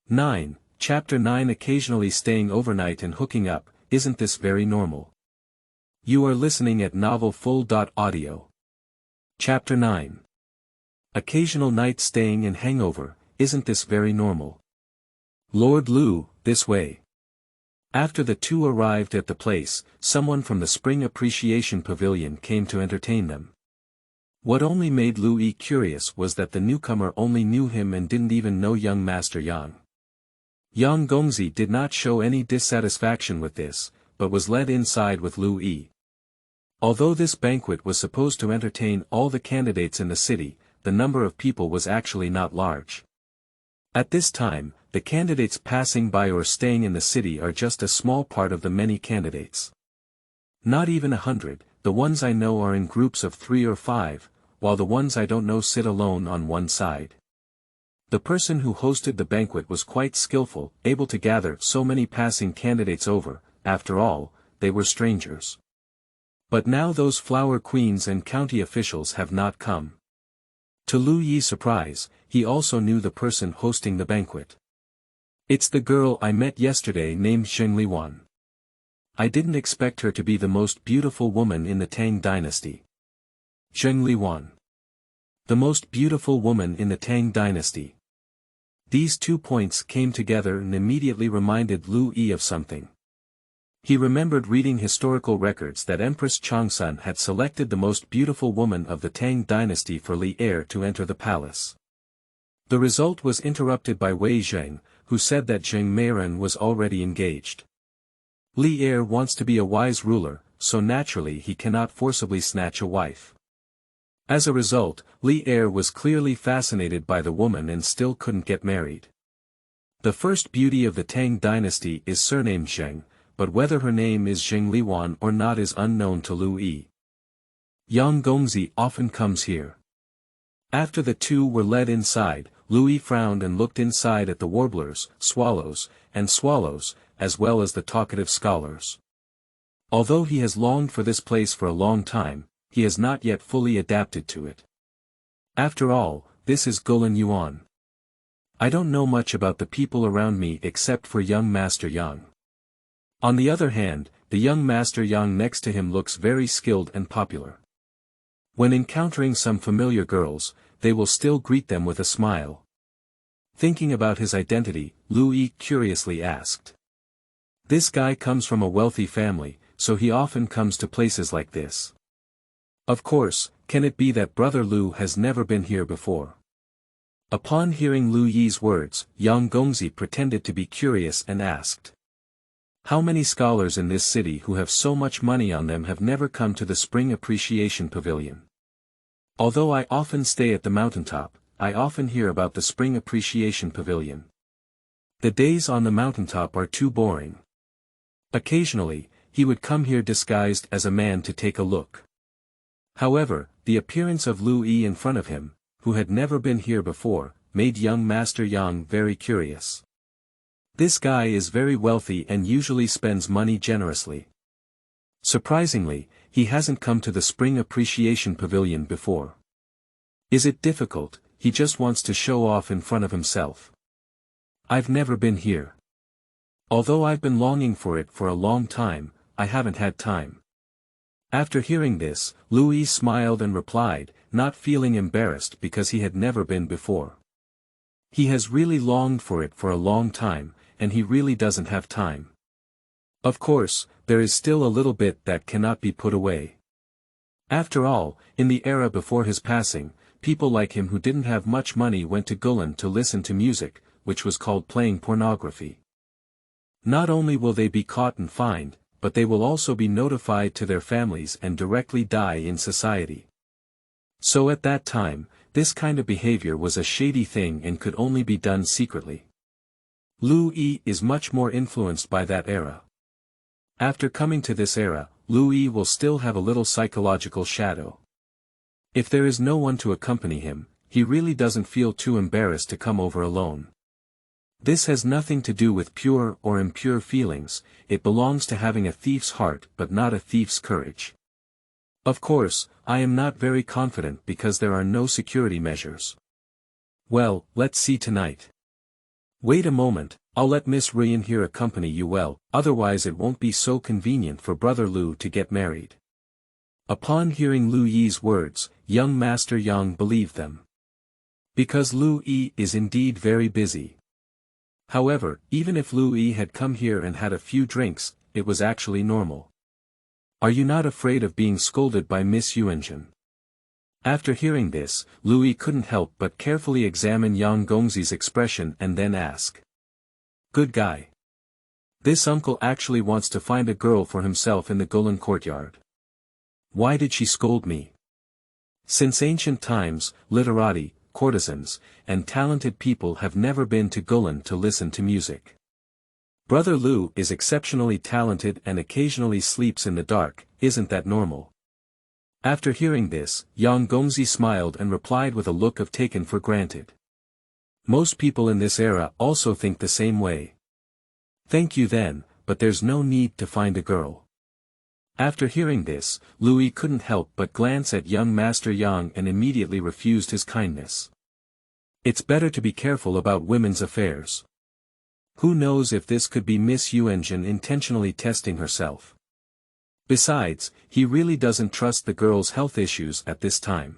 9. Chapter 9. Occasionally staying overnight and hooking up, isn't this very normal? You are listening at novelfull.audio. Chapter 9. Occasional night staying and hangover, isn't this very normal? Lord Lu, this way. After the two arrived at the place, someone from the Spring Appreciation Pavilion came to entertain them. What only made Louis curious was that the newcomer only knew him and didn't even know young Master Yang. Yang Gongzi did not show any dissatisfaction with this, but was led inside with Louis. Although this banquet was supposed to entertain all the candidates in the city, the number of people was actually not large. At this time, the candidates passing by or staying in the city are just a small part of the many candidates. Not even 100, the ones I know are in groups of 3 or 5, while the ones I don't know sit alone on one side. The person who hosted the banquet was quite skillful, able to gather so many passing candidates over. After all, they were strangers. But now those flower queens and county officials have not come. To Lu Yi's surprise, he also knew the person hosting the banquet. It's the girl I met yesterday named Zheng Liwan. I didn't expect her to be the most beautiful woman in the Tang dynasty. Zheng Liwan. The most beautiful woman in the Tang dynasty. These 2 points came together and immediately reminded Lu Yi of something. He remembered reading historical records that Empress Changsun had selected the most beautiful woman of the Tang dynasty for Li Er to enter the palace. The result was interrupted by Wei Zheng, who said that Zheng Meiren was already engaged. Li Er wants to be a wise ruler, so naturally he cannot forcibly snatch a wife. As a result, Li Er was clearly fascinated by the woman and still couldn't get married. The first beauty of the Tang dynasty is surnamed Zheng, but whether her name is Zheng Liwan or not is unknown to Lu Yi. Yang Gongzi often comes here. After the two were led inside, Lu Yi frowned and looked inside at the warblers, swallows, as well as the talkative scholars. Although he has longed for this place for a long time, he has not yet fully adapted to it. After all, this is Gulan Yuan. I don't know much about the people around me except for young Master Yang. On the other hand, the young Master Yang next to him looks very skilled and popular. When encountering some familiar girls, they will still greet them with a smile. Thinking about his identity, Lu Yi curiously asked. This guy comes from a wealthy family, so he often comes to places like this. Of course, can it be that Brother Lu has never been here before? Upon hearing Lu Yi's words, Yang Gongzi pretended to be curious and asked. How many scholars in this city who have so much money on them have never come to the Spring Appreciation Pavilion? Although I often stay at the mountaintop, I often hear about the Spring Appreciation Pavilion. The days on the mountaintop are too boring. Occasionally, he would come here disguised as a man to take a look. However, the appearance of Lu Yi in front of him, who had never been here before, made young Master Yang very curious. This guy is very wealthy and usually spends money generously. Surprisingly, he hasn't come to the Spring Appreciation Pavilion before. Is it difficult? He just wants to show off in front of himself. I've never been here. Although I've been longing for it for a long time, I haven't had time. After hearing this, Lu Yi smiled and replied, not feeling embarrassed because he had never been before. He has really longed for it for a long time, and he really doesn't have time. Of course, there is still a little bit that cannot be put away. After all, in the era before his passing, people like him who didn't have much money went to Gulan to listen to music, which was called playing pornography. Not only will they be caught and fined, but they will also be notified to their families and directly die in society. So at that time, this kind of behavior was a shady thing and could only be done secretly. Lu Yi is much more influenced by that era. After coming to this era, Lu Yi will still have a little psychological shadow. If there is no one to accompany him, he really doesn't feel too embarrassed to come over alone. This has nothing to do with pure or impure feelings, it belongs to having a thief's heart but not a thief's courage. Of course, I am not very confident because there are no security measures. Well, let's see tonight. Wait a moment, I'll let Miss Rian here accompany you well, otherwise it won't be so convenient for Brother Lu to get married. Upon hearing Lu Yi's words, young Master Yang believed them. Because Lu Yi is indeed very busy. However, even if Lu Yi had come here and had a few drinks, it was actually normal. Are you not afraid of being scolded by Miss Yuanjun? After hearing this, Lu Yi couldn't help but carefully examine Yang Gongzi's expression and then ask. Good guy. This uncle actually wants to find a girl for himself in the Gulan courtyard. Why did she scold me? Since ancient times, literati, courtesans, and talented people have never been to Gulan to listen to music. Brother Lu is exceptionally talented and occasionally sleeps in the dark, isn't that normal? After hearing this, Yang Gongzi smiled and replied with a look of taken for granted. Most people in this era also think the same way. Thank you then, but there's no need to find a girl. After hearing this, Louis couldn't help but glance at young Master Yang and immediately refused his kindness. It's better to be careful about women's affairs. Who knows if this could be Miss Yuanjun intentionally testing herself. Besides, he really doesn't trust the girl's health issues at this time.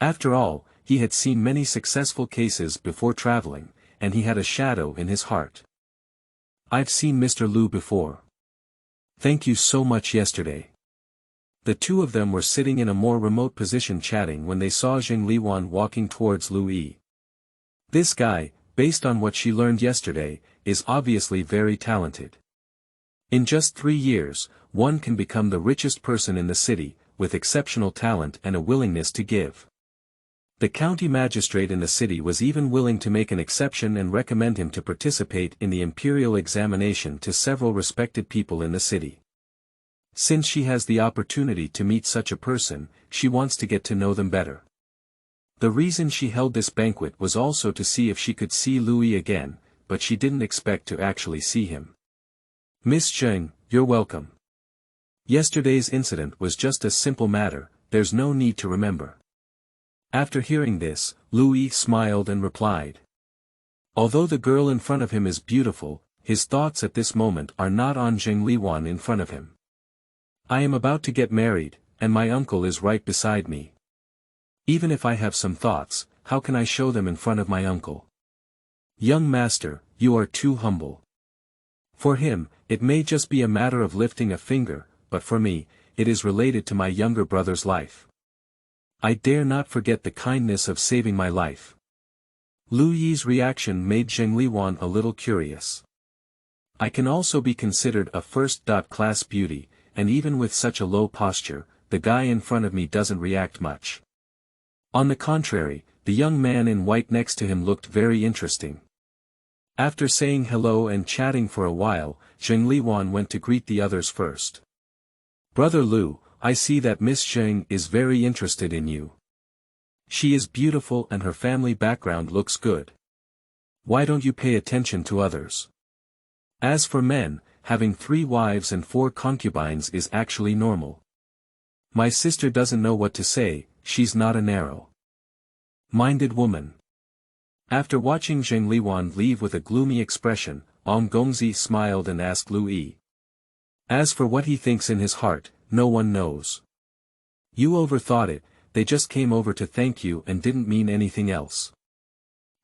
After all, he had seen many successful cases before traveling, and he had a shadow in his heart. I've seen Mr. Lu before. Thank you so much yesterday. The two of them were sitting in a more remote position chatting when they saw Zheng Liwan walking towards Lu Yi. This guy, based on what she learned yesterday, is obviously very talented. In just 3 years, one can become the richest person in the city, with exceptional talent and a willingness to give. The county magistrate in the city was even willing to make an exception and recommend him to participate in the imperial examination to several respected people in the city. Since she has the opportunity to meet such a person, she wants to get to know them better. The reason she held this banquet was also to see if she could see Louis again, but she didn't expect to actually see him. Miss Zheng, you're welcome. Yesterday's incident was just a simple matter, there's no need to remember. After hearing this, Louis smiled and replied. Although the girl in front of him is beautiful, his thoughts at this moment are not on Zheng Liwan in front of him. I am about to get married, and my uncle is right beside me. Even if I have some thoughts, how can I show them in front of my uncle? Young master, you are too humble. For him, it may just be a matter of lifting a finger, but for me, it is related to my younger brother's life. I dare not forget the kindness of saving my life. Lu Yi's reaction made Zheng Liwan a little curious. I can also be considered a first-class beauty, and even with such a low posture, the guy in front of me doesn't react much. On the contrary, the young man in white next to him looked very interesting. After saying hello and chatting for a while, Zheng Liwan went to greet the others first. Brother Lu, I see that Miss Zheng is very interested in you. She is beautiful and her family background looks good. Why don't you pay attention to others? As for men, having 3 wives and 4 concubines is actually normal. My sister doesn't know what to say, she's not a narrow-minded woman. After watching Zheng Liwan leave with a gloomy expression, Ong Gongzi smiled and asked Lu Yi. As for what he thinks in his heart, no one knows. You overthought it, they just came over to thank you and didn't mean anything else.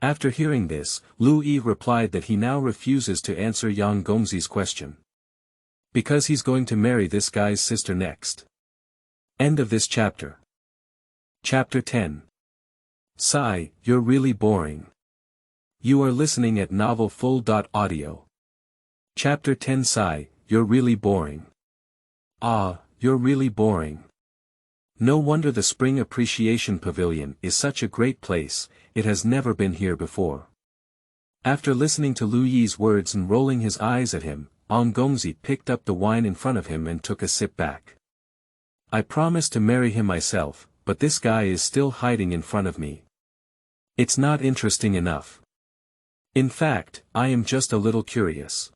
After hearing this, Lu Yi replied that he now refuses to answer Yang Gongzi's question. Because he's going to marry this guy's sister next. End of this chapter. Chapter 10. Sigh, you're really boring. You are listening at novelfull.audio. Chapter 10. Sigh, you're really boring. Ah, you're really boring. No wonder the Spring Appreciation Pavilion is such a great place, it has never been here before. After listening to Lu Yi's words and rolling his eyes at him, Ong Gongzi picked up the wine in front of him and took a sip back. I promised to marry him myself, but this guy is still hiding in front of me. It's not interesting enough. In fact, I am just a little curious.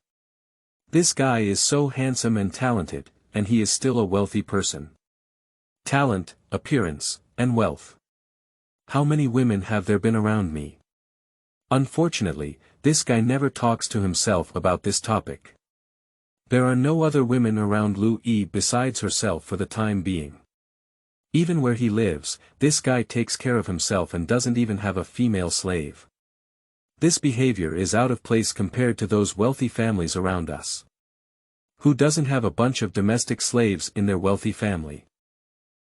This guy is so handsome and talented, and he is still a wealthy person. Talent, appearance, and wealth. How many women have there been around me? Unfortunately, this guy never talks to himself about this topic. There are no other women around Lu Yi besides herself for the time being. Even where he lives, this guy takes care of himself and doesn't even have a female slave. This behavior is out of place compared to those wealthy families around us. Who doesn't have a bunch of domestic slaves in their wealthy family?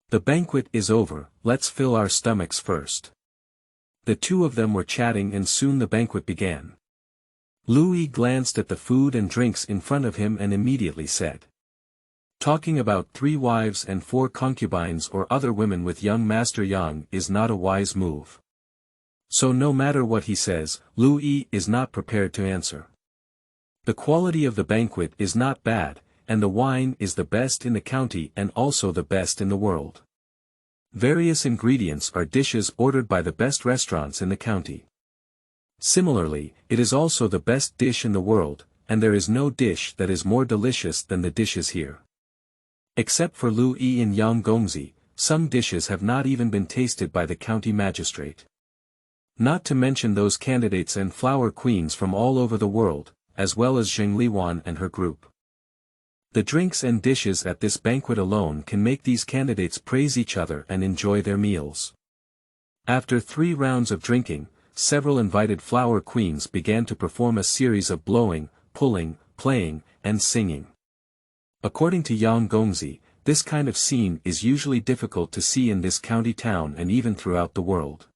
The banquet is over, let's fill our stomachs first. The two of them were chatting and soon the banquet began. Lu Yi glanced at the food and drinks in front of him and immediately said. Talking about 3 wives and 4 concubines or other women with young Master Yang is not a wise move. So no matter what he says, Lu Yi is not prepared to answer. The quality of the banquet is not bad, and the wine is the best in the county and also the best in the world. Various ingredients are dishes ordered by the best restaurants in the county. Similarly, it is also the best dish in the world, and there is no dish that is more delicious than the dishes here. Except for Lu Yi and Yang Gongzi, some dishes have not even been tasted by the county magistrate. Not to mention those candidates and flower queens from all over the world, as well as Zheng Liwan and her group. The drinks and dishes at this banquet alone can make these candidates praise each other and enjoy their meals. After 3 rounds of drinking, several invited flower queens began to perform a series of blowing, pulling, playing, and singing. According to Yang Gongzi, this kind of scene is usually difficult to see in this county town and even throughout the world.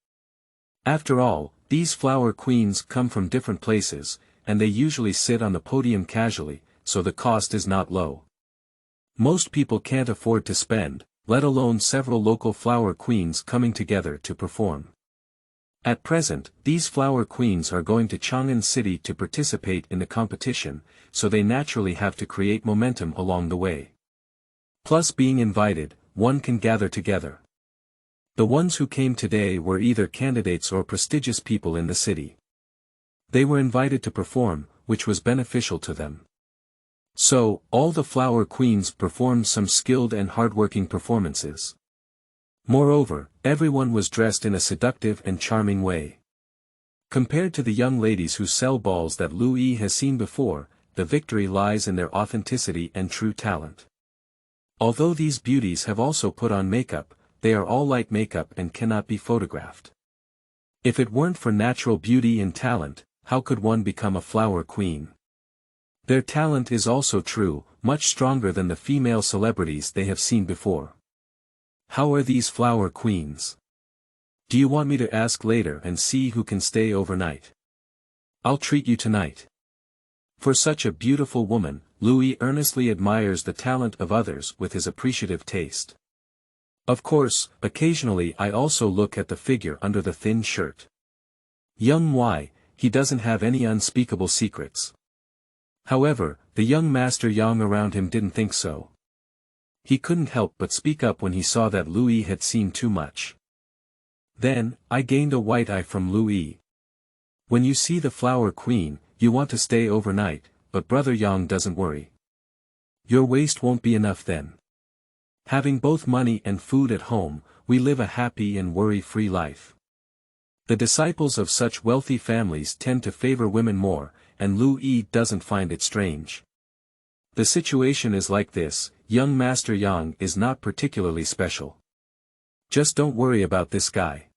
After all, these flower queens come from different places, and they usually sit on the podium casually, so the cost is not low. Most people can't afford to spend, let alone several local flower queens coming together to perform. At present, these flower queens are going to Chang'an City to participate in the competition, so they naturally have to create momentum along the way. Plus being invited, one can gather together. The ones who came today were either candidates or prestigious people in the city. They were invited to perform, which was beneficial to them. So, all the flower queens performed some skilled and hardworking performances. Moreover, everyone was dressed in a seductive and charming way. Compared to the young ladies who sell balls that Lu Yi has seen before, the victory lies in their authenticity and true talent. Although these beauties have also put on makeup, they are all light makeup and cannot be photographed. If it weren't for natural beauty and talent, how could one become a flower queen? Their talent is also true, much stronger than the female celebrities they have seen before. How are these flower queens? Do you want me to ask later and see who can stay overnight? I'll treat you tonight. For such a beautiful woman, Louis earnestly admires the talent of others with his appreciative taste. Of course, occasionally I also look at the figure under the thin shirt. Young Wei, he doesn't have any unspeakable secrets. However, the young Master Yang around him didn't think so. He couldn't help but speak up when he saw that Louis had seen too much. Then, I gained a white eye from Louis. When you see the flower queen, you want to stay overnight, but Brother Yang doesn't worry. Your waist won't be enough then. Having both money and food at home, we live a happy and worry-free life. The disciples of such wealthy families tend to favor women more, and Louis doesn't find it strange. The situation is like this, young Master Yang is not particularly special. Just don't worry about this guy.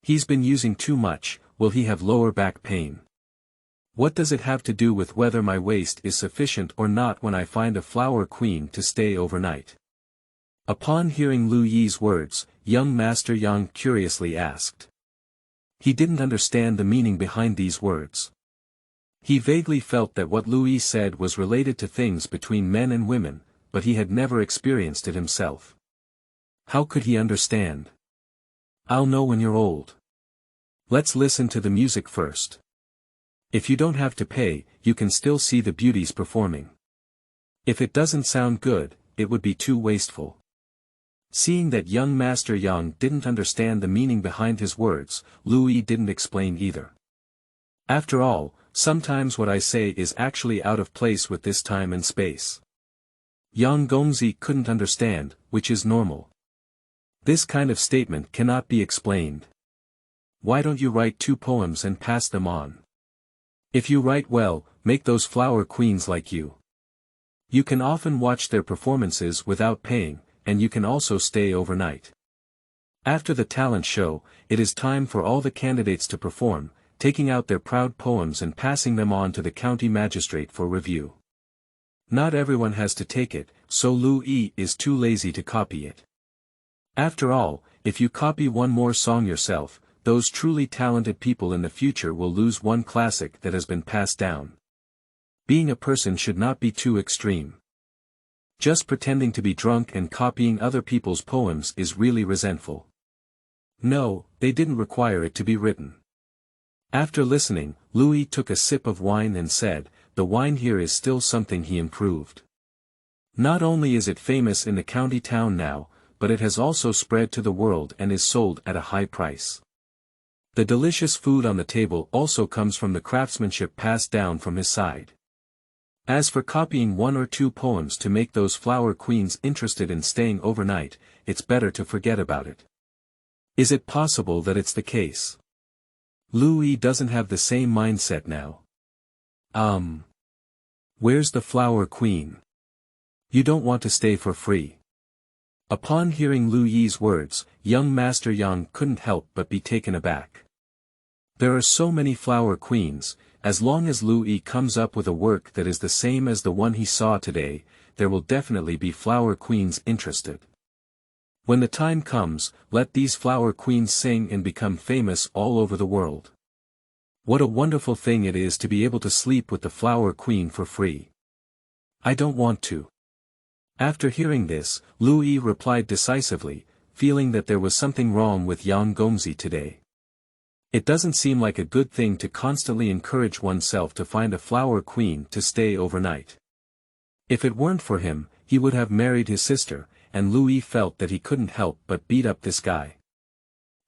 He's been using too much, will he have lower back pain? What does it have to do with whether my waist is sufficient or not when I find a flower queen to stay overnight? Upon hearing Lu Yi's words, young Master Yang curiously asked. He didn't understand the meaning behind these words. He vaguely felt that what Louis said was related to things between men and women, but he had never experienced it himself. How could he understand? I'll know when you're old. Let's listen to the music first. If you don't have to pay, you can still see the beauties performing. If it doesn't sound good, it would be too wasteful. Seeing that young Master Yang didn't understand the meaning behind his words, Louis didn't explain either. After all, sometimes what I say is actually out of place with this time and space. Yang Gongzi couldn't understand, which is normal. This kind of statement cannot be explained. Why don't you write 2 poems and pass them on? If you write well, make those flower queens like you. You can often watch their performances without paying, and you can also stay overnight. After the talent show, it is time for all the candidates to perform, taking out their proud poems and passing them on to the county magistrate for review. Not everyone has to take it, so Lu Yi is too lazy to copy it. After all, if you copy one more song yourself, those truly talented people in the future will lose one classic that has been passed down. Being a person should not be too extreme. Just pretending to be drunk and copying other people's poems is really resentful. No, they didn't require it to be written. After listening, Louis took a sip of wine and said, "The wine here is still something," he improved. "Not only is it famous in the county town now, but it has also spread to the world and is sold at a high price. The delicious food on the table also comes from the craftsmanship passed down from his side. As for copying one or two poems to make those flower queens interested in staying overnight, it's better to forget about it. Is it possible that it's the case? Louis doesn't have the same mindset now. Where's the flower queen? You don't want to stay for free." Upon hearing Louis's words, young Master Yang couldn't help but be taken aback. There are so many flower queens. As long as Louis comes up with a work that is the same as the one he saw today, there will definitely be flower queens interested. When the time comes, let these flower queens sing and become famous all over the world. What a wonderful thing it is to be able to sleep with the flower queen for free. I don't want to. After hearing this, Louis replied decisively, feeling that there was something wrong with Yang Gongzi today. It doesn't seem like a good thing to constantly encourage oneself to find a flower queen to stay overnight. If it weren't for him, he would have married his sister, and Louis felt that he couldn't help but beat up this guy.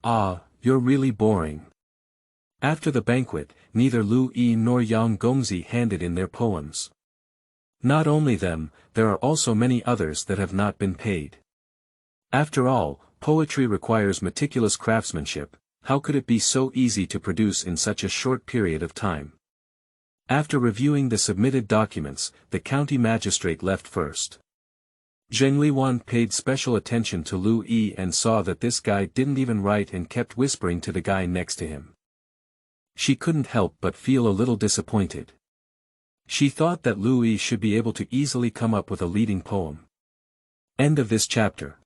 "Ah, you're really boring." After the banquet, neither Louis nor Yang Gongzi handed in their poems. Not only them, there are also many others that have not been paid. After all, poetry requires meticulous craftsmanship. How could it be so easy to produce in such a short period of time? After reviewing the submitted documents, the county magistrate left first. Zheng Liwan paid special attention to Louis and saw that this guy didn't even write and kept whispering to the guy next to him. She couldn't help but feel a little disappointed. She thought that Louis should be able to easily come up with a leading poem. End of this chapter.